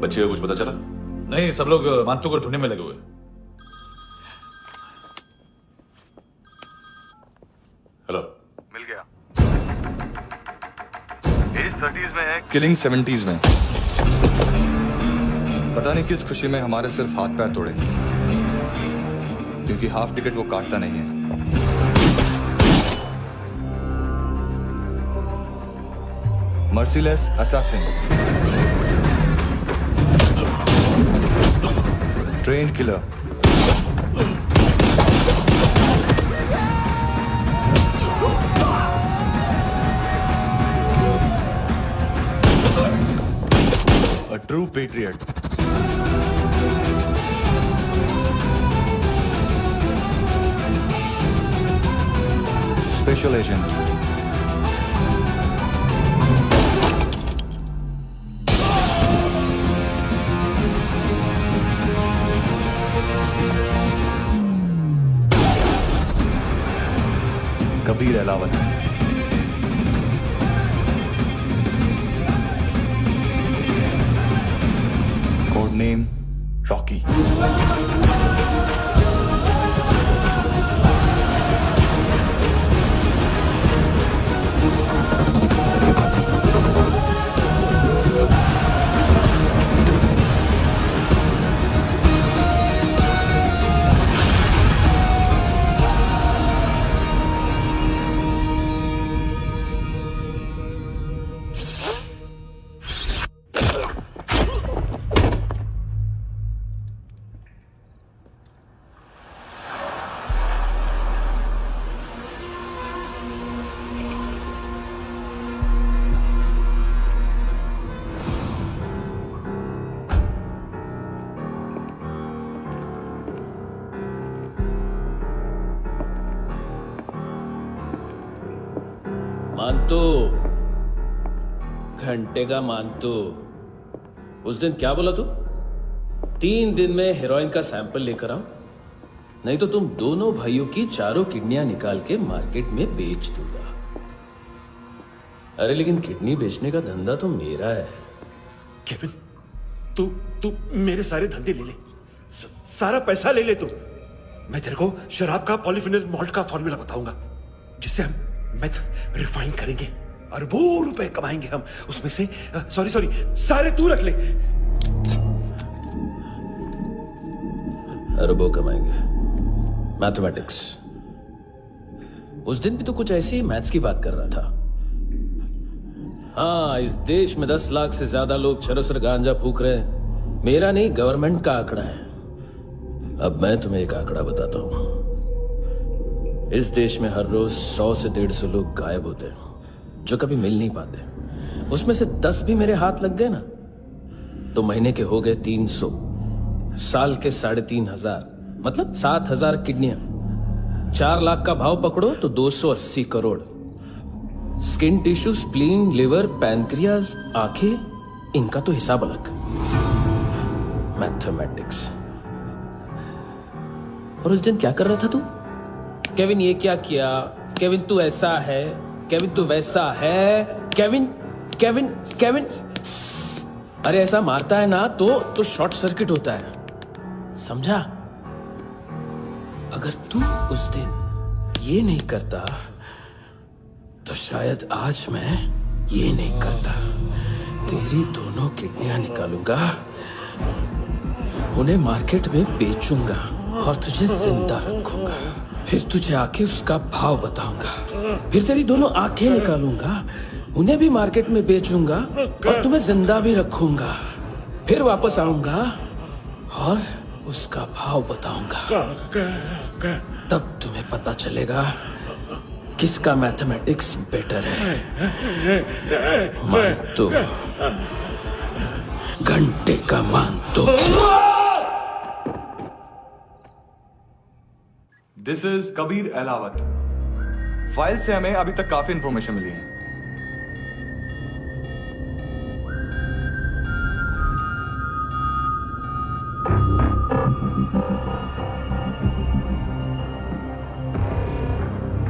बच्चे को कुछ पता चला? नहीं, सब लोग मानतू को ढूंढने में लगे हुए। हेलो, मिल गया। एज 30s में है, किलिंग 70s में। पता नहीं किस खुशी में हमारे सिर्फ हाथ पैर तोड़े, क्योंकि हाफ टिकट वो काटता नहीं है। Merciless assassin, trained killer, a true patriot. Special agent. Kabir Alawat. Code name Rocky. मानतो, घंटे का मानतो, उस दिन क्या बोला तू? 3 दिन में हेरोइन का सैंपल लेकर आओ, नहीं तो तुम दोनों भाइयों की चारों किडनियां निकाल के मार्केट में बेच दूंगा। अरे लेकिन किडनी बेचने का धंधा तो मेरा है। केविन, तू मेरे सारे धंधे ले ले, सारा पैसा ले ले तू। मैं तेरे को शराब का पॉलीफिनल मॉल्ट का फॉर्मूला बताऊंगा, जिससे हम मेथ रिफाइन करेंगे, अरबों रुपए कमाएंगे हम उसमें से। सॉरी सारे तू रख ले। अरबों कमाएंगे, मैथमेटिक्स। उस दिन भी तो कुछ ऐसी मैथ्स की बात कर रहा था। हाँ, इस देश में 10 लाख से ज्यादा लोग चरस और गांजा फूक रहे हैं। मेरा नहीं, गवर्नमेंट का आंकड़ा है। अब मैं तुम्हें एक आंकड़ा बताता हूं। इस देश में हर रोज 100 से 150 लोग गायब होते हैं, जो कभी मिल नहीं पाते। उसमें से 10 भी मेरे हाथ लग गए ना, तो महीने के हो गए 300, साल के 3,500, मतलब 7,000 किडनियां। 4 लाख का भाव पकड़ो तो 280 crore. Skin tissue, spleen, liver, pancreas, आंखें, इनका तो हिसाब अलग। मैथमेटिक्स। और उस दिन क्या कर रहा था तू? केविन ये क्या किया, केविन तू ऐसा है, केविन तू वैसा है, केविन केविन केविन। अरे ऐसा मारता है ना तो शॉर्ट सर्किट होता है, समझा? अगर तू उस दिन ये नहीं करता तो शायद आज मैं ये नहीं करता। तेरी दोनों किडनियां निकालूंगा, उन्हें मार्केट में बेचूंगा और तुझे जिंदा रखूंगा। फिर तुझे आके उसका भाव बताऊंगा। फिर तेरी दोनों आंखें निकालूंगा, उन्हें भी मार्केट में बेचूंगा और तुम्हें जिंदा भी रखूंगा। फिर वापस आऊंगा और उसका भाव बताऊंगा। तब तुम्हें पता चलेगा किसका मैथमेटिक्स बेटर है। मानतो, घंटे का मानतो। This is Kabir Ahlawat. File से हमें अभी तक काफी इंफॉर्मेशन मिली है।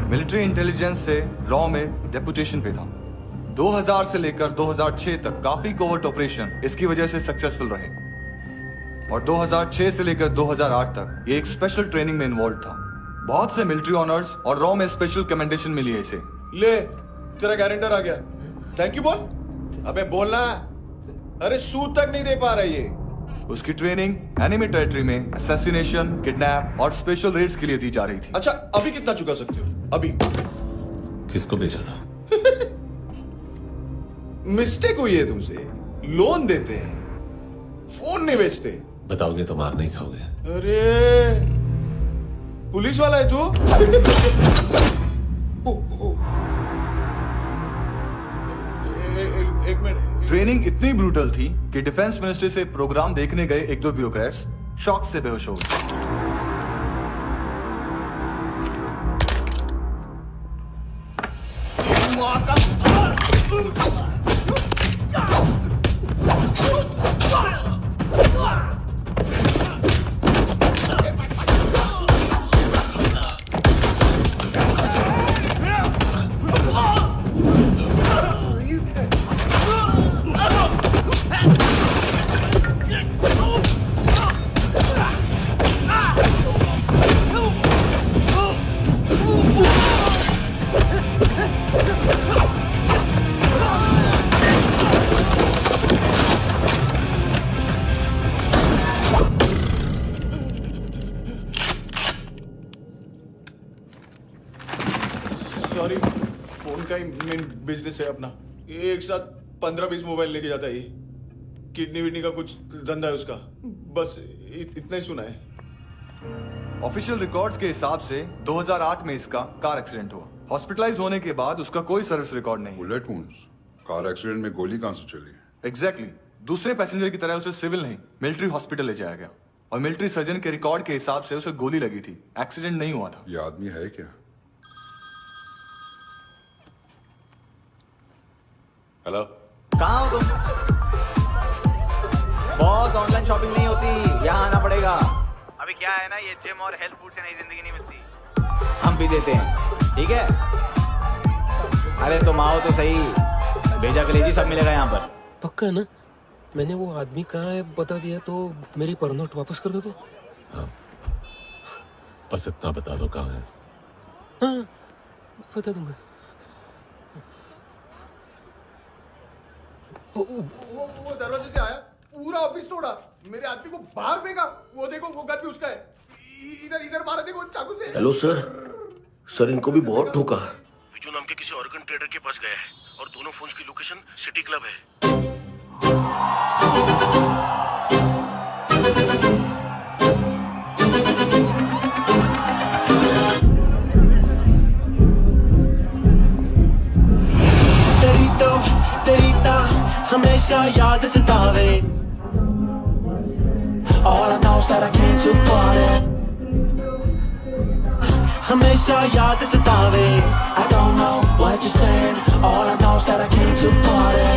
मिलिट्री इंटेलिजेंस से रॉ में डेपुटेशन पे था। 2000 से लेकर 2006 तक काफी कोवर्ट ऑपरेशन इसकी वजह से सक्सेसफुल रहे, और 2006 से लेकर 2008 तक ये एक स्पेशल ट्रेनिंग में इन्वॉल्व था। बहुत से मिलिट्री ऑनर्स और रॉ में स्पेशल कमेंडेशन मिली है इसे। ले, तेरा गारंटर आ गया। थैंक यू बोल। अबे बोलना। अरे सूद तक नहीं दे पा रहा ये। उसकी ट्रेनिंग एनिमी टेरिटरी में असैसिनेशन, किडनैप और स्पेशल रेड्स के लिए दी जा रही थी। अच्छा अभी कितना चुका सकते हो? अभी किसको भेजा था? मिस्टेक हुई है तुमसे। लोन देते हैं, फोन नहीं बेचते। बताओगे तो मार नहीं खाओगे। अरे पुलिस वाला है तू? एक मिनट। ट्रेनिंग इतनी ब्रूटल थी कि डिफेंस मिनिस्ट्री से प्रोग्राम देखने गए एक दो ब्यूरोक्रेट्स शॉक से बेहोश हो गए। सॉरी, फोन का ही मेन बिजनेस है अपना। एक साथ 15-20 मोबाइल लेके जाता है ये। किडनी विडनी का कुछ धंधा है उसका। बस इतना ही सुना है। ऑफिशियल रिकॉर्ड्स के हिसाब से 2008 में इसका कार एक्सीडेंट हुआ। हॉस्पिटलाइज होने के बाद उसका कोई सर्विस रिकॉर्ड नहीं। Bullet wounds. कार एक्सीडेंट में गोली कहां से चली? एग्जैक्टली। दूसरे पैसेंजर की तरह उसे सिविल नहीं, मिलिट्री हॉस्पिटल ले जाया गया और मिलिट्री सर्जन के रिकॉर्ड के हिसाब से उसे गोली लगी थी। एक्सीडेंट नहीं हुआ था। ये आदमी है क्या? हेलो, कहाँ हो तुम? बॉस, ऑनलाइन शॉपिंग नहीं होती, यहाँ आना पड़ेगा। अभी क्या है ना, ये जिम और हेल्थ फूड से नई जिंदगी नहीं मिलती। हम भी देते हैं, ठीक है? अरे तुम आओ तो सही, भेजा कलेजी सब मिलेगा यहाँ पर। पक्का ना? मैंने वो आदमी कहाँ है बता दिया तो मेरी पर नोट वापस कर दोगे? हाँ, बस इतना बता दो कहाँ है। हाँ, बता दूंगा। वो दरवाजे से आया, पूरा ऑफिस तोड़ा, मेरे आदमी को बाहर फेंका। वो देखो, वो गन भी उसका है। इधर इधर मारा, देखो चाकू से। हेलो सर, सर इनको भी बहुत ठोका। विजू नाम के किसी ऑर्गन ट्रेडर के पास गया है और दोनों फोन्स की लोकेशन सिटी क्लब है। हमेशा याद सतावे। All I know is that I came to party। हमेशा याद सतावे। I don't know what you're saying। All I know is that I came to party।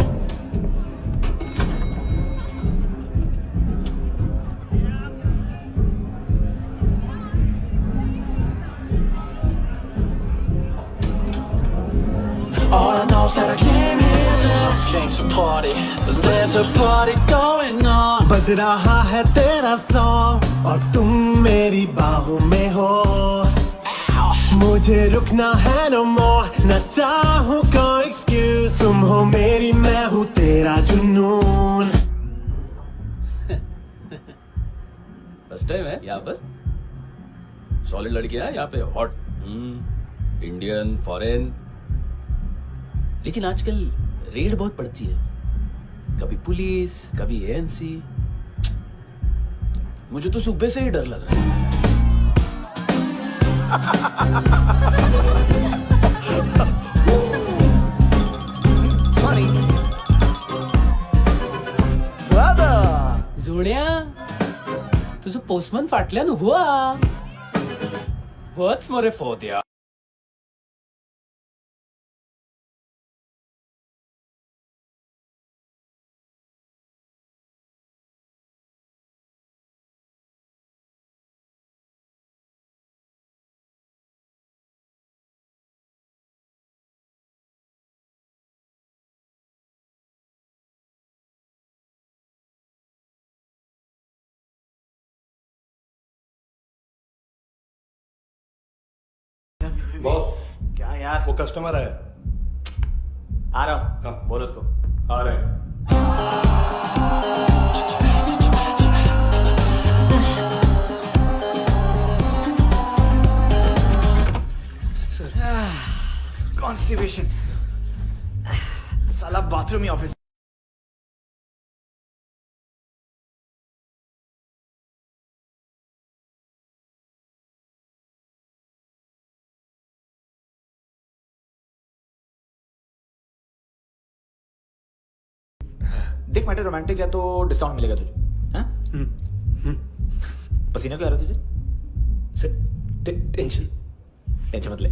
All I know is that I came to party। There's a party going on। बज रहा है तेरा सॉन्ग और तुम मेरी बाहों में हो। मुझे रुकना है no more, न चाहूँ कोई excuse। तुम हो मेरी, मैं हूँ तेरा जुनून। फर्स्ट टाइम है यहाँ पर? सॉलिड लड़कियां यहाँ पे हॉट, इंडियन, फॉरेन। लेकिन आजकल रेड बहुत पड़ती है, कभी पुलिस, कभी एएनसी। मुझे तो सुबह से ही डर लग रहा है। सॉरी जोड्या, तुझं पोस्टमन फाटल्यान हुआ। वच मरे फोद्या। बॉस, क्या यार? वो कस्टमर है। आ रहा हूँ। हाँ। बोलो उसको। आ रहे हैं। कॉन्स्टिपेशन, साला बाथरूम ही ऑफिस। देख मैटर रोमांटिक है तो डिस्काउंट मिलेगा तुझे। हाँ? पसीना क्यों आ रहा है तुझे? टेंशन मत ले।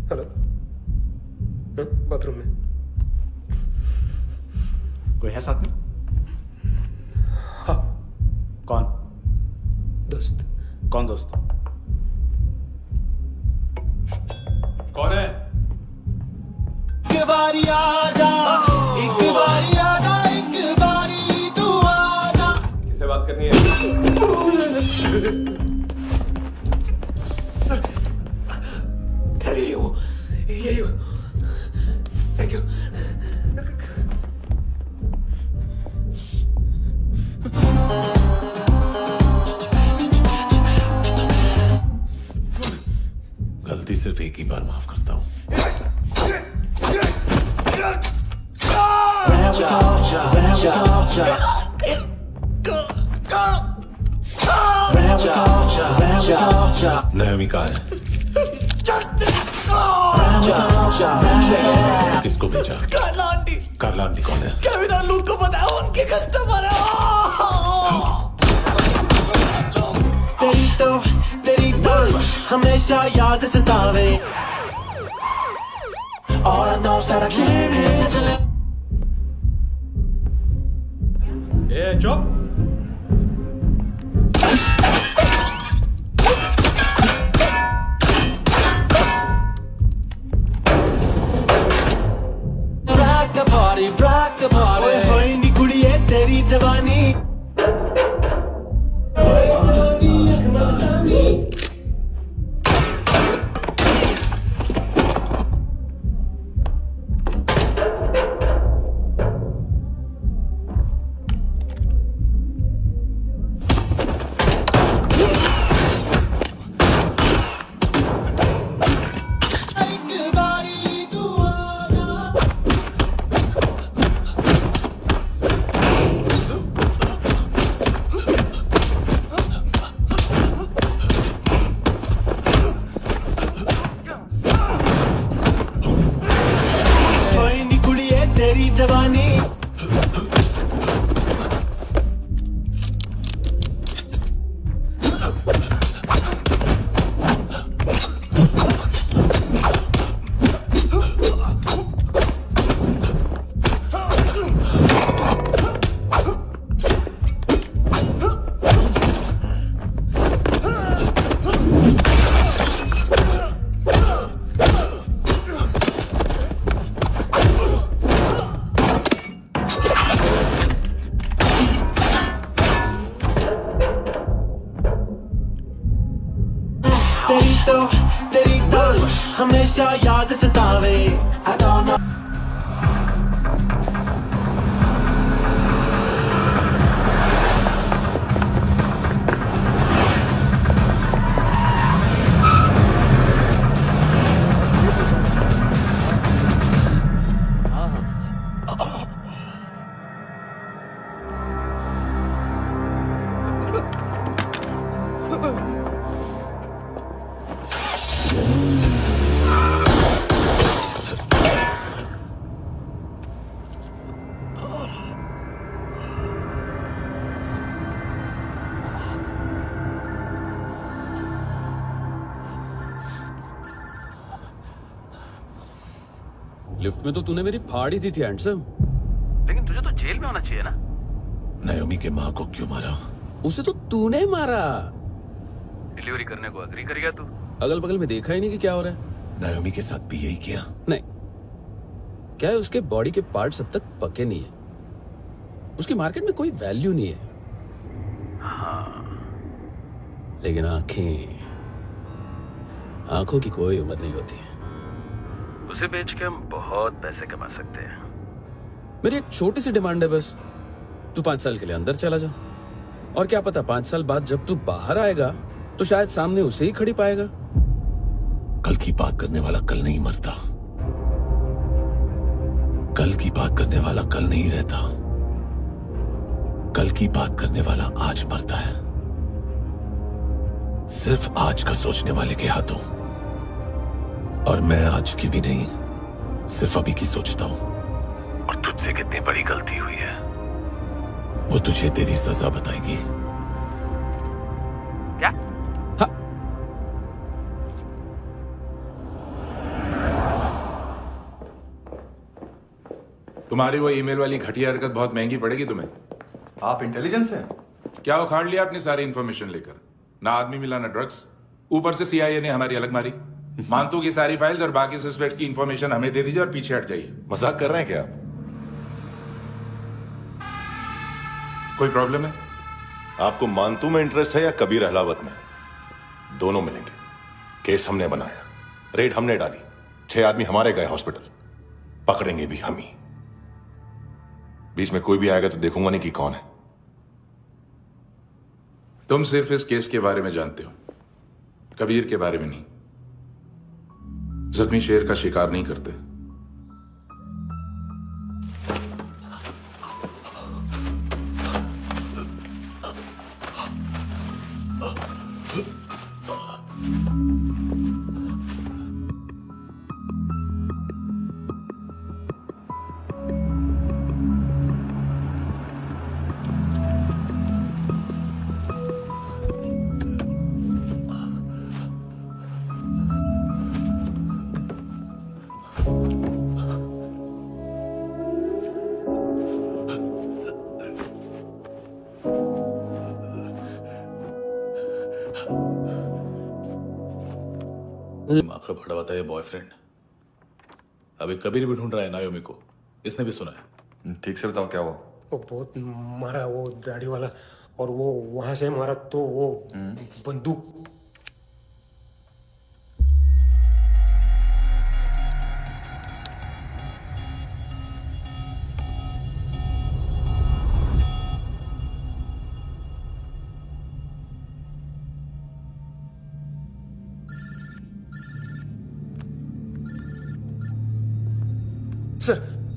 हेलो, बाथरूम में कोई है साथ में? हाँ। कौन? दोस्त। कौन दोस्त? कौन है? एक बारी आजा, एक बारी आजा, एक बारी तू आजा। किससे बात करनी है? सर यही हो। Thank you. गलती सिर्फ एक ही बार माफ करता हूं। नायोमी कहाँ है? किसको भेजा? कार्ला आंटी। कार्ला आंटी कौन है? केविन और लूक को बताया, उनके कस्टमर है। तेरी तो हमेशा याद सतावे। All I know is that I came here to live. ए चुप। rock the party. होए नी कुड़िए तेरी जवानी। जवानी तेरी तो हमेशा याद सतावे। I don't know. लिफ्ट में तो तूने मेरी फाड़ ही दी थी हैंडसम। लेकिन तुझे तो जेल में होना चाहिए ना। नायोमी के माँ को क्यों मारा? उसे तो तूने मारा। डिलीवरी करने को अग्री कर गया तू। अगल बगल में देखा ही नहीं कि क्या हो रहा है। नायोमी के साथ भी यही किया? नहीं, क्या है उसके बॉडी के पार्ट्स अब तक पके नहीं है। उसकी मार्केट में कोई वैल्यू नहीं है। हाँ, लेकिन आंखों की कोई उम्र नहीं होती है। उसे बेच के हम बहुत पैसे कमा सकते हैं। मेरी एक छोटी सी डिमांड है बस, तू 5 साल के लिए अंदर चला जा, और क्या पता 5 साल बाद जब तू बाहर आएगा तो शायद सामने उसे ही खड़ी पाएगा। कल की बात करने वाला कल नहीं मरता, कल की बात करने वाला कल नहीं रहता, कल की बात करने वाला आज मरता है। सिर्फ आज का सोचने वाले के हाथों। और मैं आज की भी नहीं, सिर्फ अभी की सोचता हूं। और तुझसे कितनी बड़ी गलती हुई है वो तुझे तेरी सजा बताएगी। क्या? हाँ। तुम्हारी वो ईमेल वाली घटिया हरकत बहुत महंगी पड़ेगी तुम्हें। आप इंटेलिजेंस हैं? क्या उखाड़ लिया अपनी सारी इंफॉर्मेशन लेकर? ना आदमी मिला ना ड्रग्स, ऊपर से CIA ने हमारी अलग मारी। मानतू की सारी फाइल्स और बाकी सस्पेक्ट की इंफॉर्मेशन हमें दे दीजिए और पीछे हट जाइए। मजाक कर रहे हैं क्या आप? कोई प्रॉब्लम है? आपको मानतू में इंटरेस्ट है या कबीर अहलावत में? दोनों मिलेंगे। केस हमने बनाया, रेड हमने डाली, 6 आदमी हमारे गए हॉस्पिटल, पकड़ेंगे भी हम ही। बीच में कोई भी आएगा तो देखूंगा नहीं कि कौन है। तुम सिर्फ इस केस के बारे में जानते हो, कबीर के बारे में नहीं। जख्मी शेर का शिकार नहीं करते। दिमाग का भड़ा हुआ है बॉयफ्रेंड। अभी कबीर भी ढूंढ रहा है नायोमी को, इसने भी सुना है। ठीक से बताओ क्या हुआ? वो बहुत मारा, वो दाढ़ी वाला, और वो वहां से मारा तो वो बंदूक।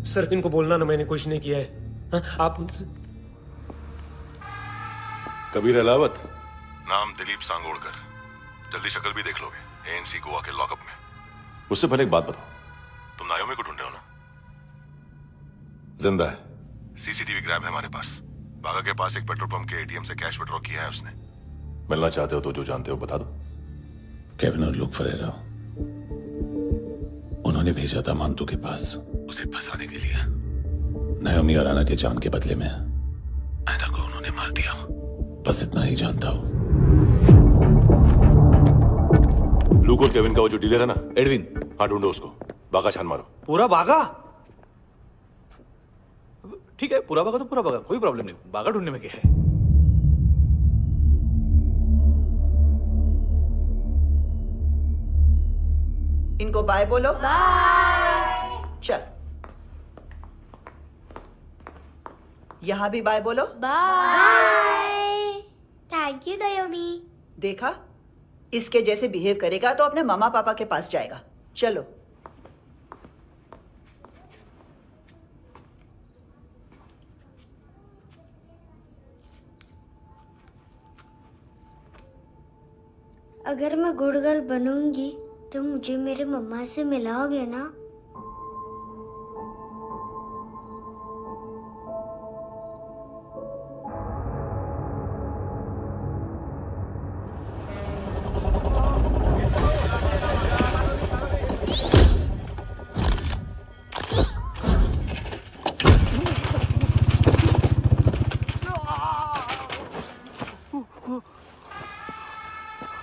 सर इनको बोलना ना मैंने कुछ नहीं किया है। हाँ, आप कबीर अहलावत, नाम दिलीप सांगोड़कर। जल्दी शक्ल भी देख लोगे ANC गोवा के लॉकअप में। मुझसे पहले एक बात बताओ, तुम नायोमी को ढूंढ रहे हो ना? जिंदा है, CCTV ग्रैब है हमारे पास। बागा के पास एक पेट्रोल पंप के ATM से कैश विड्रॉ किया है उसने। मिलना चाहते हो तो जो जानते हो बता दो। केविन और लुक फरेरा, उन्होंने भेजा था मानतू के पास उसे फंसाने के लिए। नायोमी और आना के जान के बदले में आना को उन्होंने मार दिया। बस इतना ही जानता हूं। लूक और केविन का वो जो डीलर है ना, एडविन, हाँ ढूंढो उसको। बागा छान मारो। पूरा बागा? ठीक है, पूरा बागा तो पूरा बागा, कोई प्रॉब्लम नहीं। बागा ढूंढने में क्या है? इनको बाय बोलो। बाय। चल, यहां भी बाय बोलो। बाय। Thank you नायोमी। देखा, इसके जैसे बिहेव करेगा तो अपने मामा पापा के पास जाएगा। चलो। अगर मैं गुड गर्ल बनूंगी तो मुझे मेरे मम्मा से मिलाओगे ना?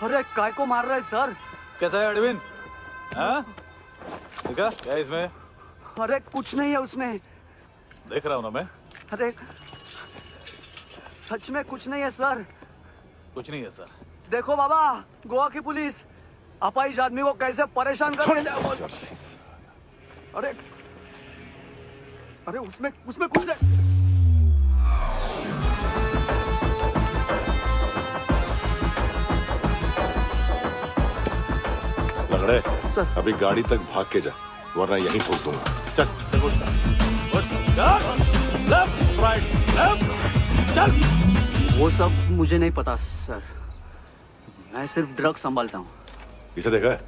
अरे काय को मार रहा है सर? कैसा है अरविंद? हाँ? देखा क्या इसमें? अरे कुछ नहीं है उसमें। देख रहा हूं ना मैं। अरे सच में कुछ नहीं है सर। कुछ नहीं है सर। देखो बाबा, गोवा की पुलिस अपाहिज आदमी को कैसे परेशान कर रही है। अरे अरे उसमें कुछ नहीं। लंगड़े अभी गाड़ी तक भाग के जा, वरना यहीं ठोक दूंगा। चल लेफ्ट राइट लेफ्ट चल। वो सब मुझे नहीं पता सर, मैं सिर्फ ड्रग संभालता हूँ। इसे देखा है?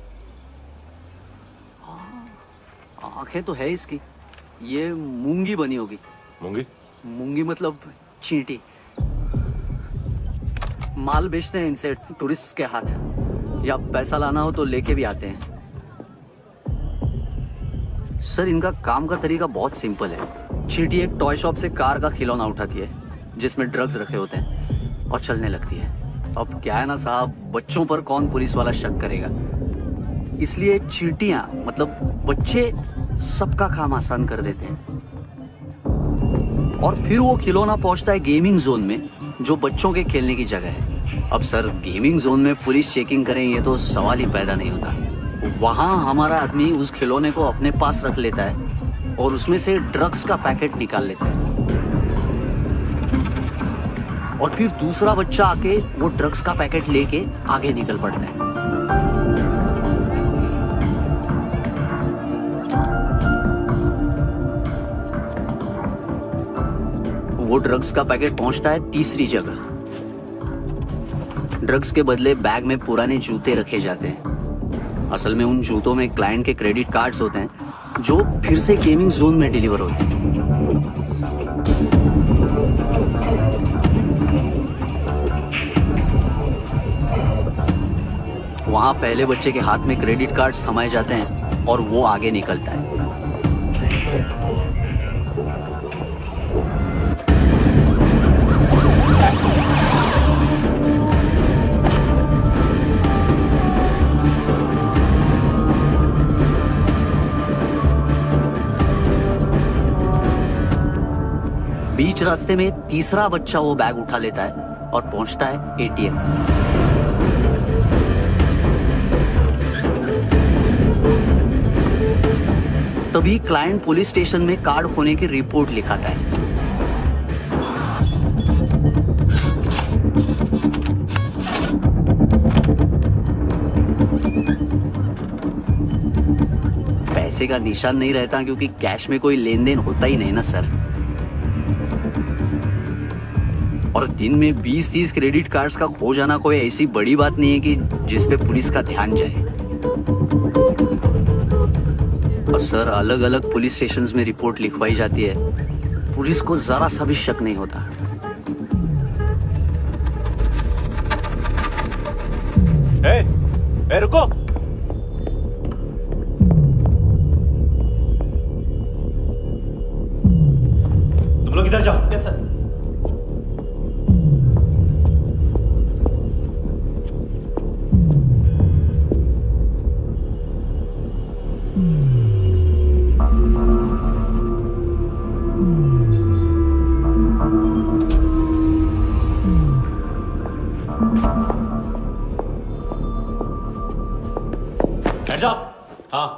आंखें तो है इसकी, ये मूंगी बनी होगी। मूंगी? मूंगी मतलब चींटी। माल बेचते हैं इनसे टूरिस्ट के हाथ, या पैसा लाना हो तो लेके भी आते हैं। सर इनका काम का तरीका बहुत सिंपल है। चींटी एक टॉय शॉप से कार का खिलौना उठाती है जिसमें ड्रग्स रखे होते हैं और चलने लगती है। अब क्या है ना साहब, बच्चों पर कौन पुलिस वाला शक करेगा, इसलिए चींटियां मतलब बच्चे सबका काम आसान कर देते हैं। और फिर वो खिलौना पहुंचता है गेमिंग जोन में, जो बच्चों के खेलने की जगह है। अब सर गेमिंग जोन में पुलिस चेकिंग करें ये तो सवाल ही पैदा नहीं होता। वहां हमारा आदमी उस खिलौने को अपने पास रख लेता है और उसमें से ड्रग्स का पैकेट निकाल लेता है, और फिर दूसरा बच्चा आके वो ड्रग्स का पैकेट लेके आगे निकल पड़ता है। वो ड्रग्स का पैकेट पहुंचता है तीसरी जगह। ड्रग्स के बदले बैग में पुराने जूते रखे जाते हैं। असल में उन जूतों में क्लाइंट के क्रेडिट कार्ड्स होते हैं जो फिर से गेमिंग जोन में डिलीवर होते हैं। वहां पहले बच्चे के हाथ में क्रेडिट कार्ड्स थमाए जाते हैं और वो आगे निकलता है। बीच रास्ते में तीसरा बच्चा वो बैग उठा लेता है और पहुंचता है एटीएम। तभी क्लाइंट पुलिस स्टेशन में कार्ड खोने की रिपोर्ट लिखाता है। पैसे का निशान नहीं रहता क्योंकि कैश में कोई लेन देन होता ही नहीं ना सर। और दिन में 20-30 क्रेडिट कार्ड्स का खो जाना कोई ऐसी बड़ी बात नहीं है कि जिस पे पुलिस का ध्यान जाए। और सर अलग अलग पुलिस स्टेशंस में रिपोर्ट लिखवाई जाती है, पुलिस को जरा सा भी शक नहीं होता। ए, रुको। तुम लोग इधर जाओ। Yes sir. Hands up! हाँ।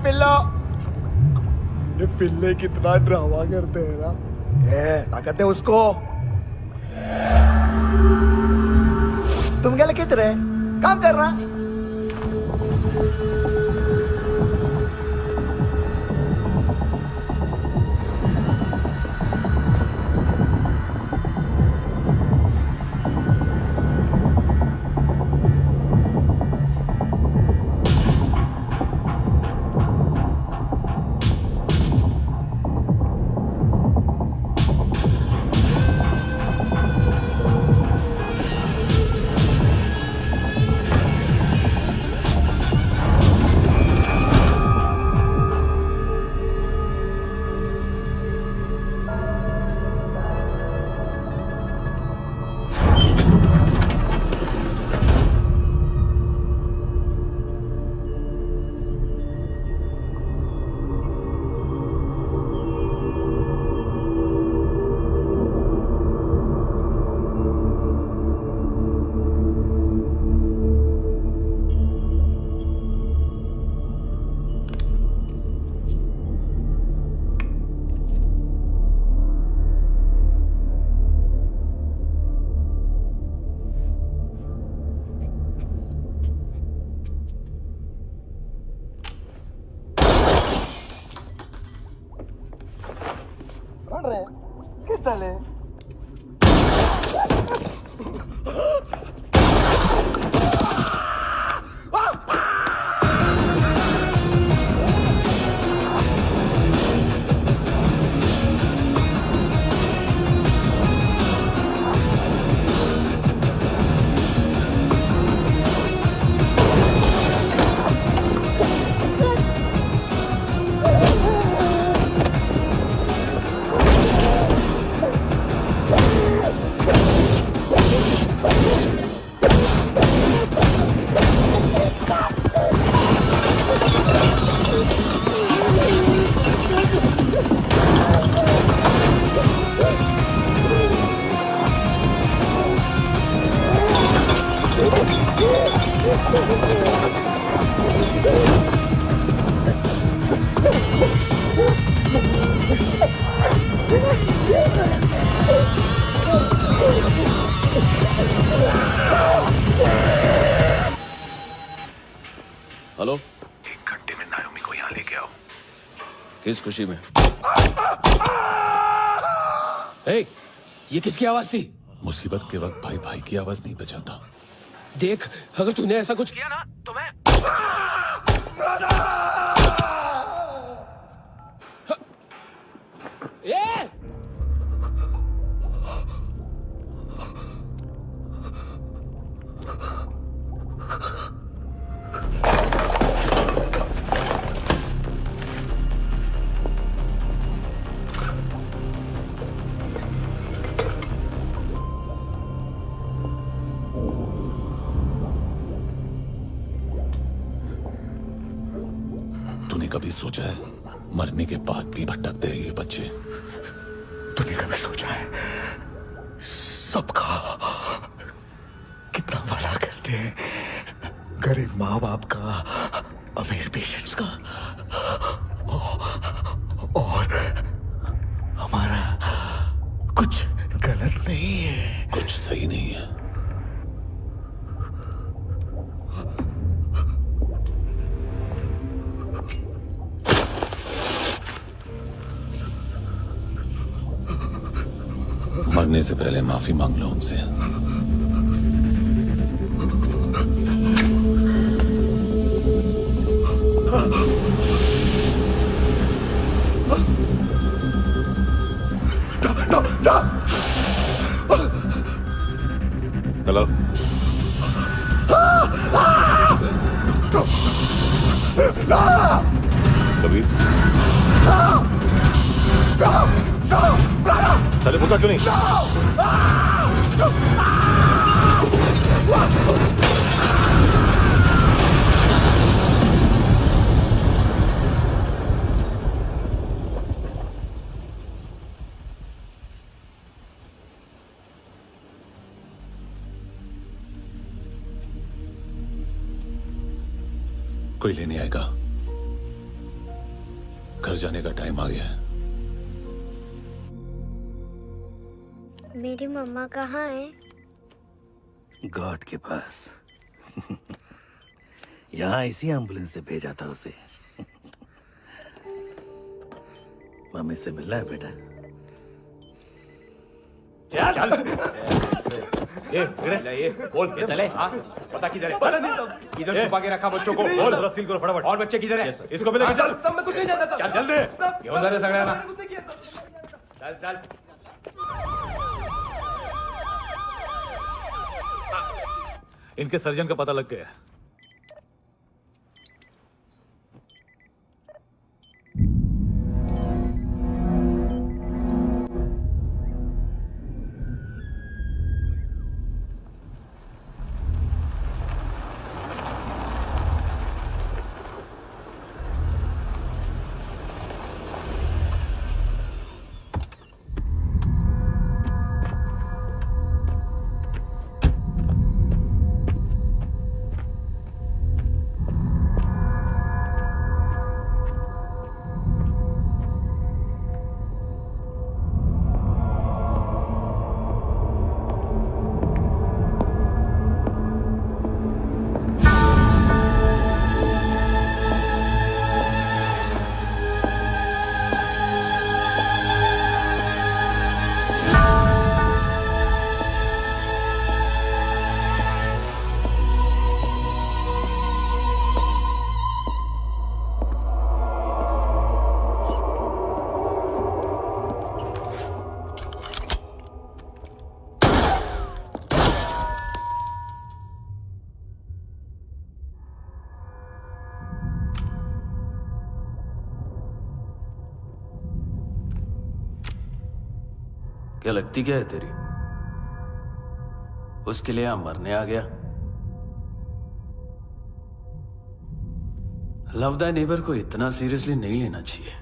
पिल्लो। ये पिल्ले कितना ड्रामा करते हैं ना। ताकत है उसको। तुम क्या लिखित रहे? काम कर रहा। हेलो, 1 घंटे में नायोमी को यहाँ लेके आओ। किस खुशी में? ए, ये किसकी आवाज थी? मुसीबत के वक्त भाई भाई की आवाज नहीं बचाता। देख, अगर तूने ऐसा कुछ किया ना तो मैं ए! तूने कभी सोचा है मरने के बाद भी भटकते हैं ये बच्चे? तूने कभी सोचा है सबका कितना भला करते हैं? गरीब माँ बाप का, अमीर पेशेंट्स का, और हमारा कुछ गलत नहीं है, कुछ सही नहीं है। मरने से पहले माफी मांग लो उनसे। हेलो, कबीर, चले पूछा क्यों नहीं? कोई लेने आएगा? घर जाने का टाइम आ गया है। मेरी मम्मा कहाँ है? गॉड के पास। यहाँ इसी एम्बुलेंस से भेजा था उसे। मम्मी से मिलना है बेटा। चल ये बोल ये चले। हाँ पता किधर है? पता नहीं सब इधर छुपा के रखा बच्चों को। बोल जरा सील करो फटाफट। और बच्चे किधर है? इसको भी लेके चल। सब में कुछ नहीं जानता। चल जल्दी घेऊन जा रे सगळ्यांना। चल चल। इनके सर्जन का पता लग गया। क्या लगती क्या है तेरी? उसके लिए यहां मरने आ गया? लव द नेबर को इतना सीरियसली नहीं लेना चाहिए।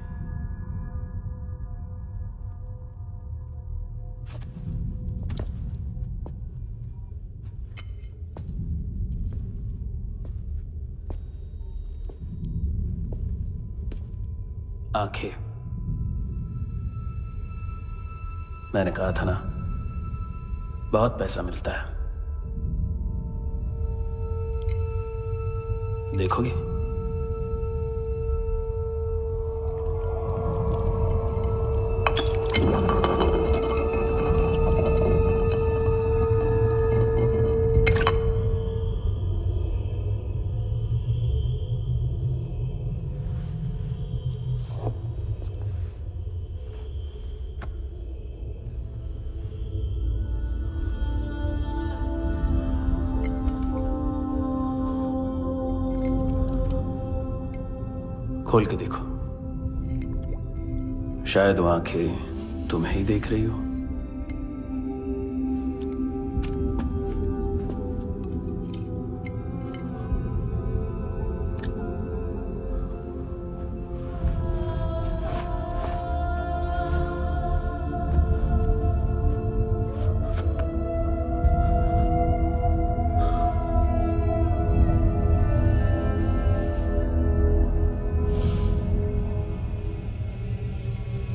आंखें, मैंने कहा था ना, बहुत पैसा मिलता है। देखोगी? खोल के देखो, शायद वो आंखें तुम्हें ही देख रही हो।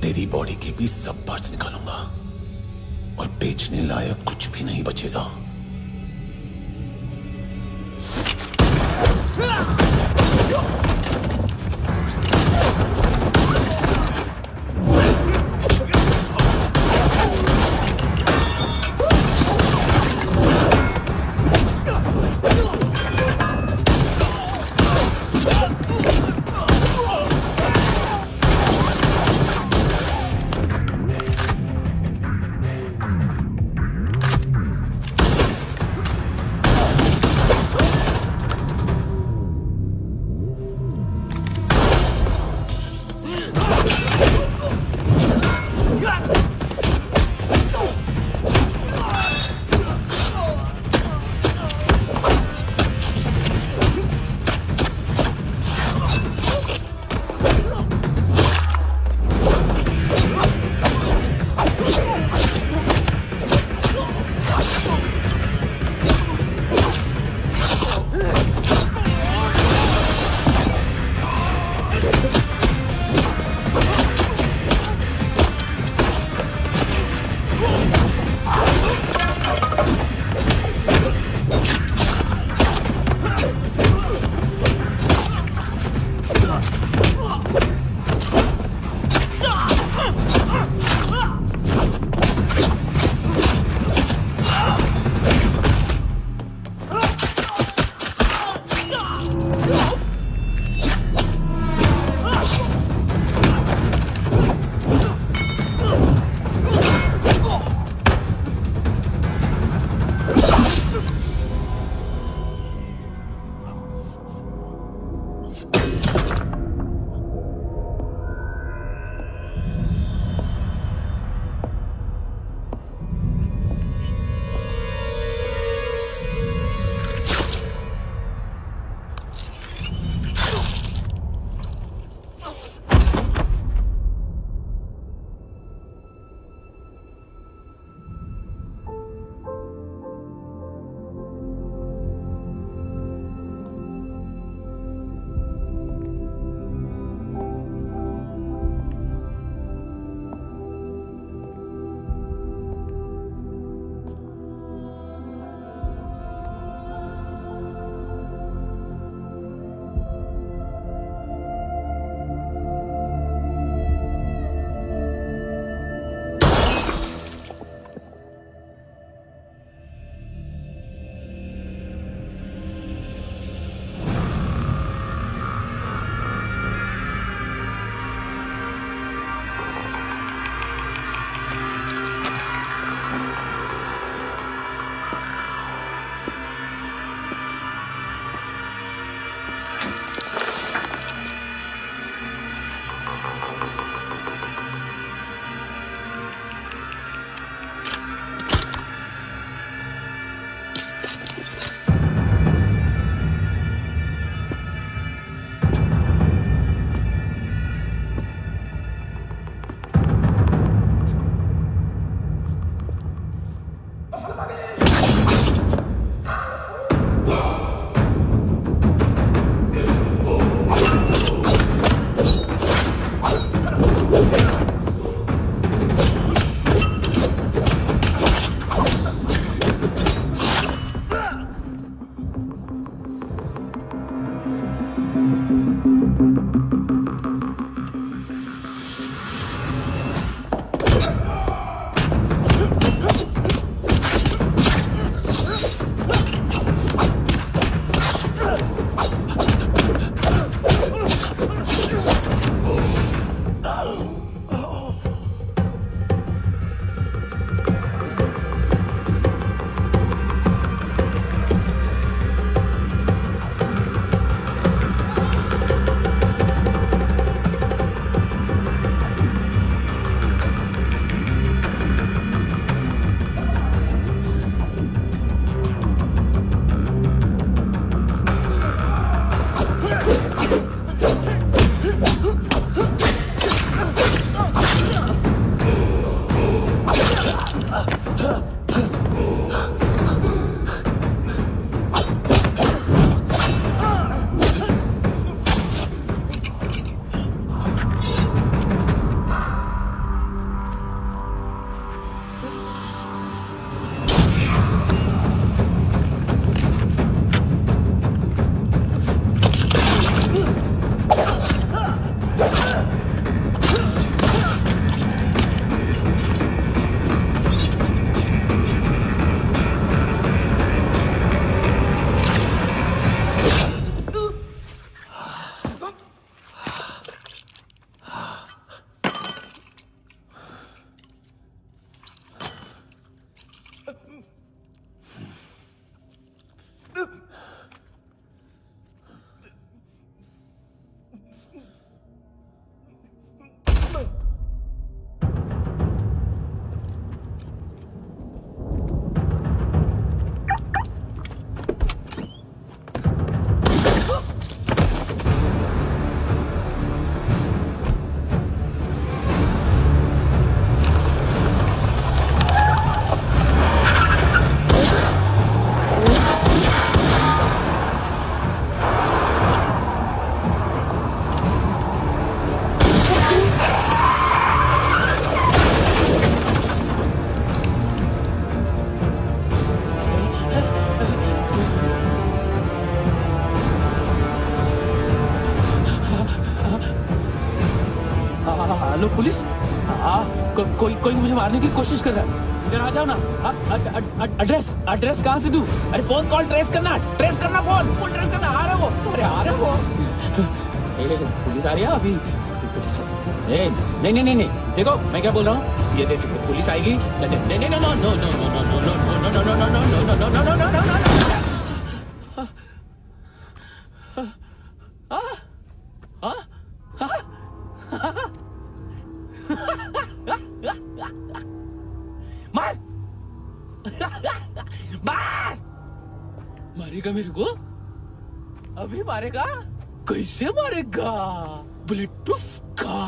तेरी बॉडी के भी सब पार्ट्स निकालूंगा और बेचने लायक कुछ भी नहीं बचेगा। हेलो पुलिस, कोई मुझे मारने की कोशिश कर रहा है, इधर आ जाओ ना। एड्रेस कहाँ से दूं? अरे फोन कॉल ट्रेस करना फोन ट्रेस करना। आ रहा वो, अरे आ रहा वो। पुलिस आ रही है अभी। नहीं, देखो मैं क्या बोल रहा हूँ, ये देखो पुलिस आएगी। मार मारेगा मेरे को, अभी मारेगा। कैसे मारेगा? बुलेट प्रूफ का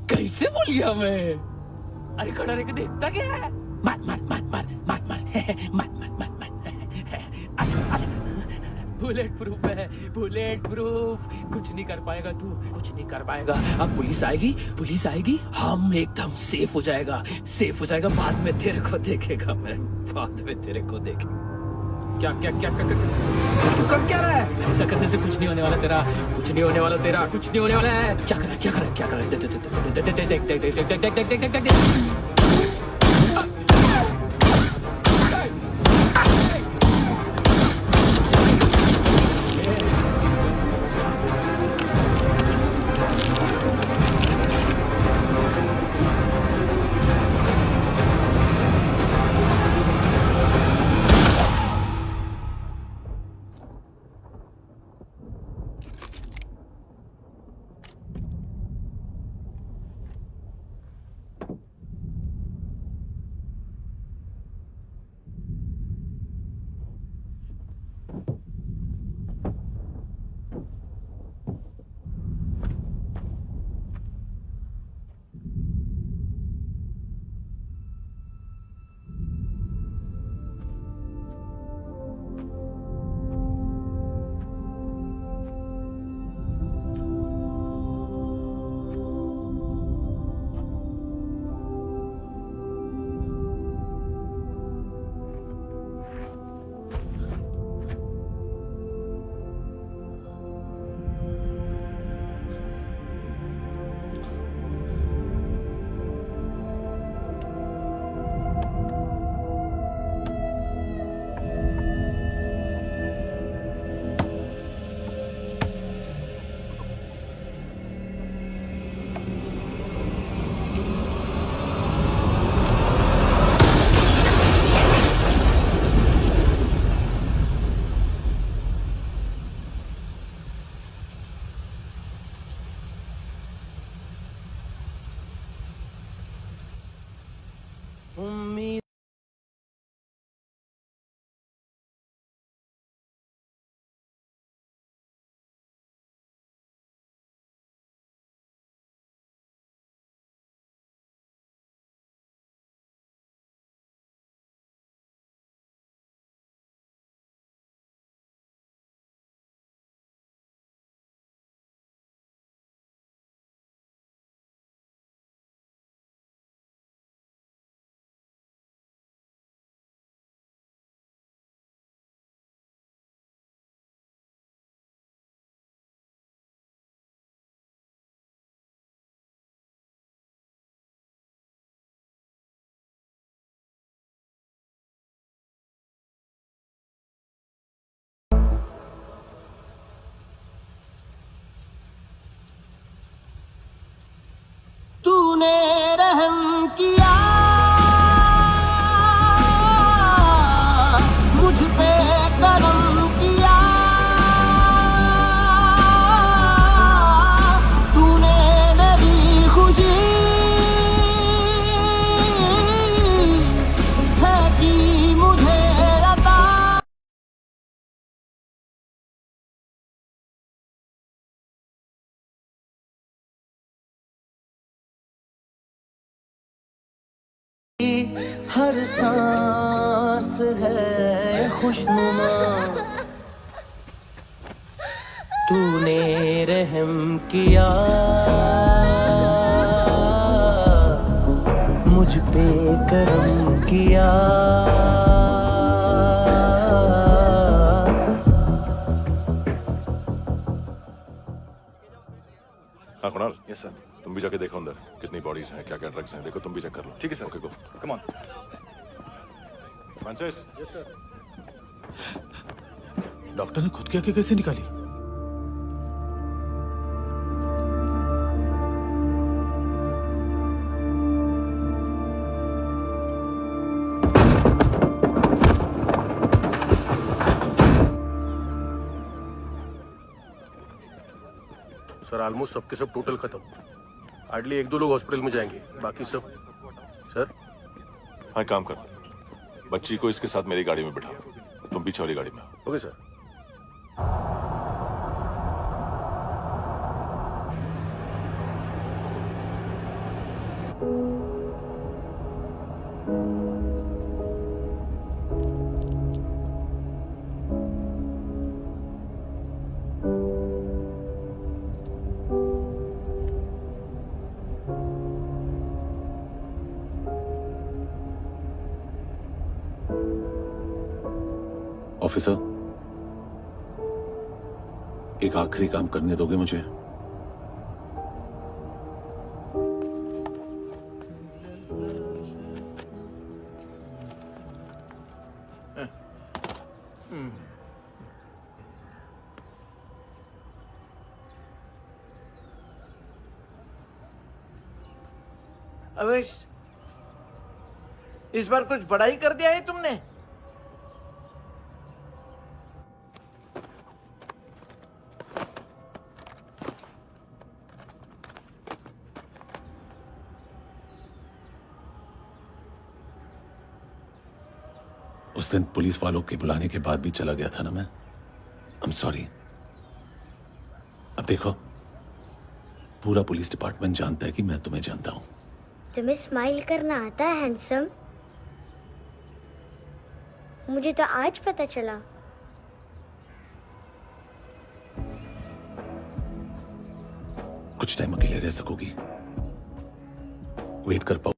कैसे बोल गया मैं? अरे खड़ा रह के देखता क्या है? मार मार मार मार मार मार मार मार मार बुलेट प्रूफ है, बुलेट प्रूफ। कुछ नहीं कर पाएगा तू, कुछ नहीं कर पाएगा। अब पुलिस आएगी, हम एकदम सेफ हो जाएगा। बाद में तेरे को देखेगा मैं, बाद में तेरे को देखेगा। क्या कर क्या रहा है? ऐसा करने से कुछ नहीं होने वाला तेरा, कुछ नहीं होने वाला है। क्या कर रहा है? देख। उम्मीद तूने रहम किया मुझ पे करम किया तूने मेरी खुशी है की मुझे अता हर सांस है खुशनुमा तूने रहम किया मुझ पे करम किया हाँ कुणाल। Yes sir. तुम भी जाके देखो अंदर कितनी बॉडीज हैं, क्या क्या ड्रग्स हैं, देखो तुम भी चेक कर लो। ठीक है sir. Okay go. Come on Francis. Yes sir. Doctor ने खुद की आंखें कैसे निकाली? सर ऑलमोस्ट सबके सब टोटल खत्म। हार्डली 1-2 लोग हॉस्पिटल में जाएंगे, बाकी सब। सर हाँ काम कर, बच्ची को इसके साथ मेरी गाड़ी में बिठा, तुम पीछे वाली गाड़ी में। Okay sir. ऑफिसर, एक आखिरी काम करने दोगे मुझे? अवेश, इस बार कुछ बड़ा ही कर दिया है तुमने। उस दिन पुलिस वालों के बुलाने के बाद भी चला गया था ना मैं। I am sorry. अब देखो, पूरा पुलिस डिपार्टमेंट जानता है कि मैं तुम्हें जानता हूं। तुम्हें स्माइल करना आता है हैंडसम? मुझे तो आज पता चला। कुछ टाइम अकेले रह सकोगी? वेट कर पाओ?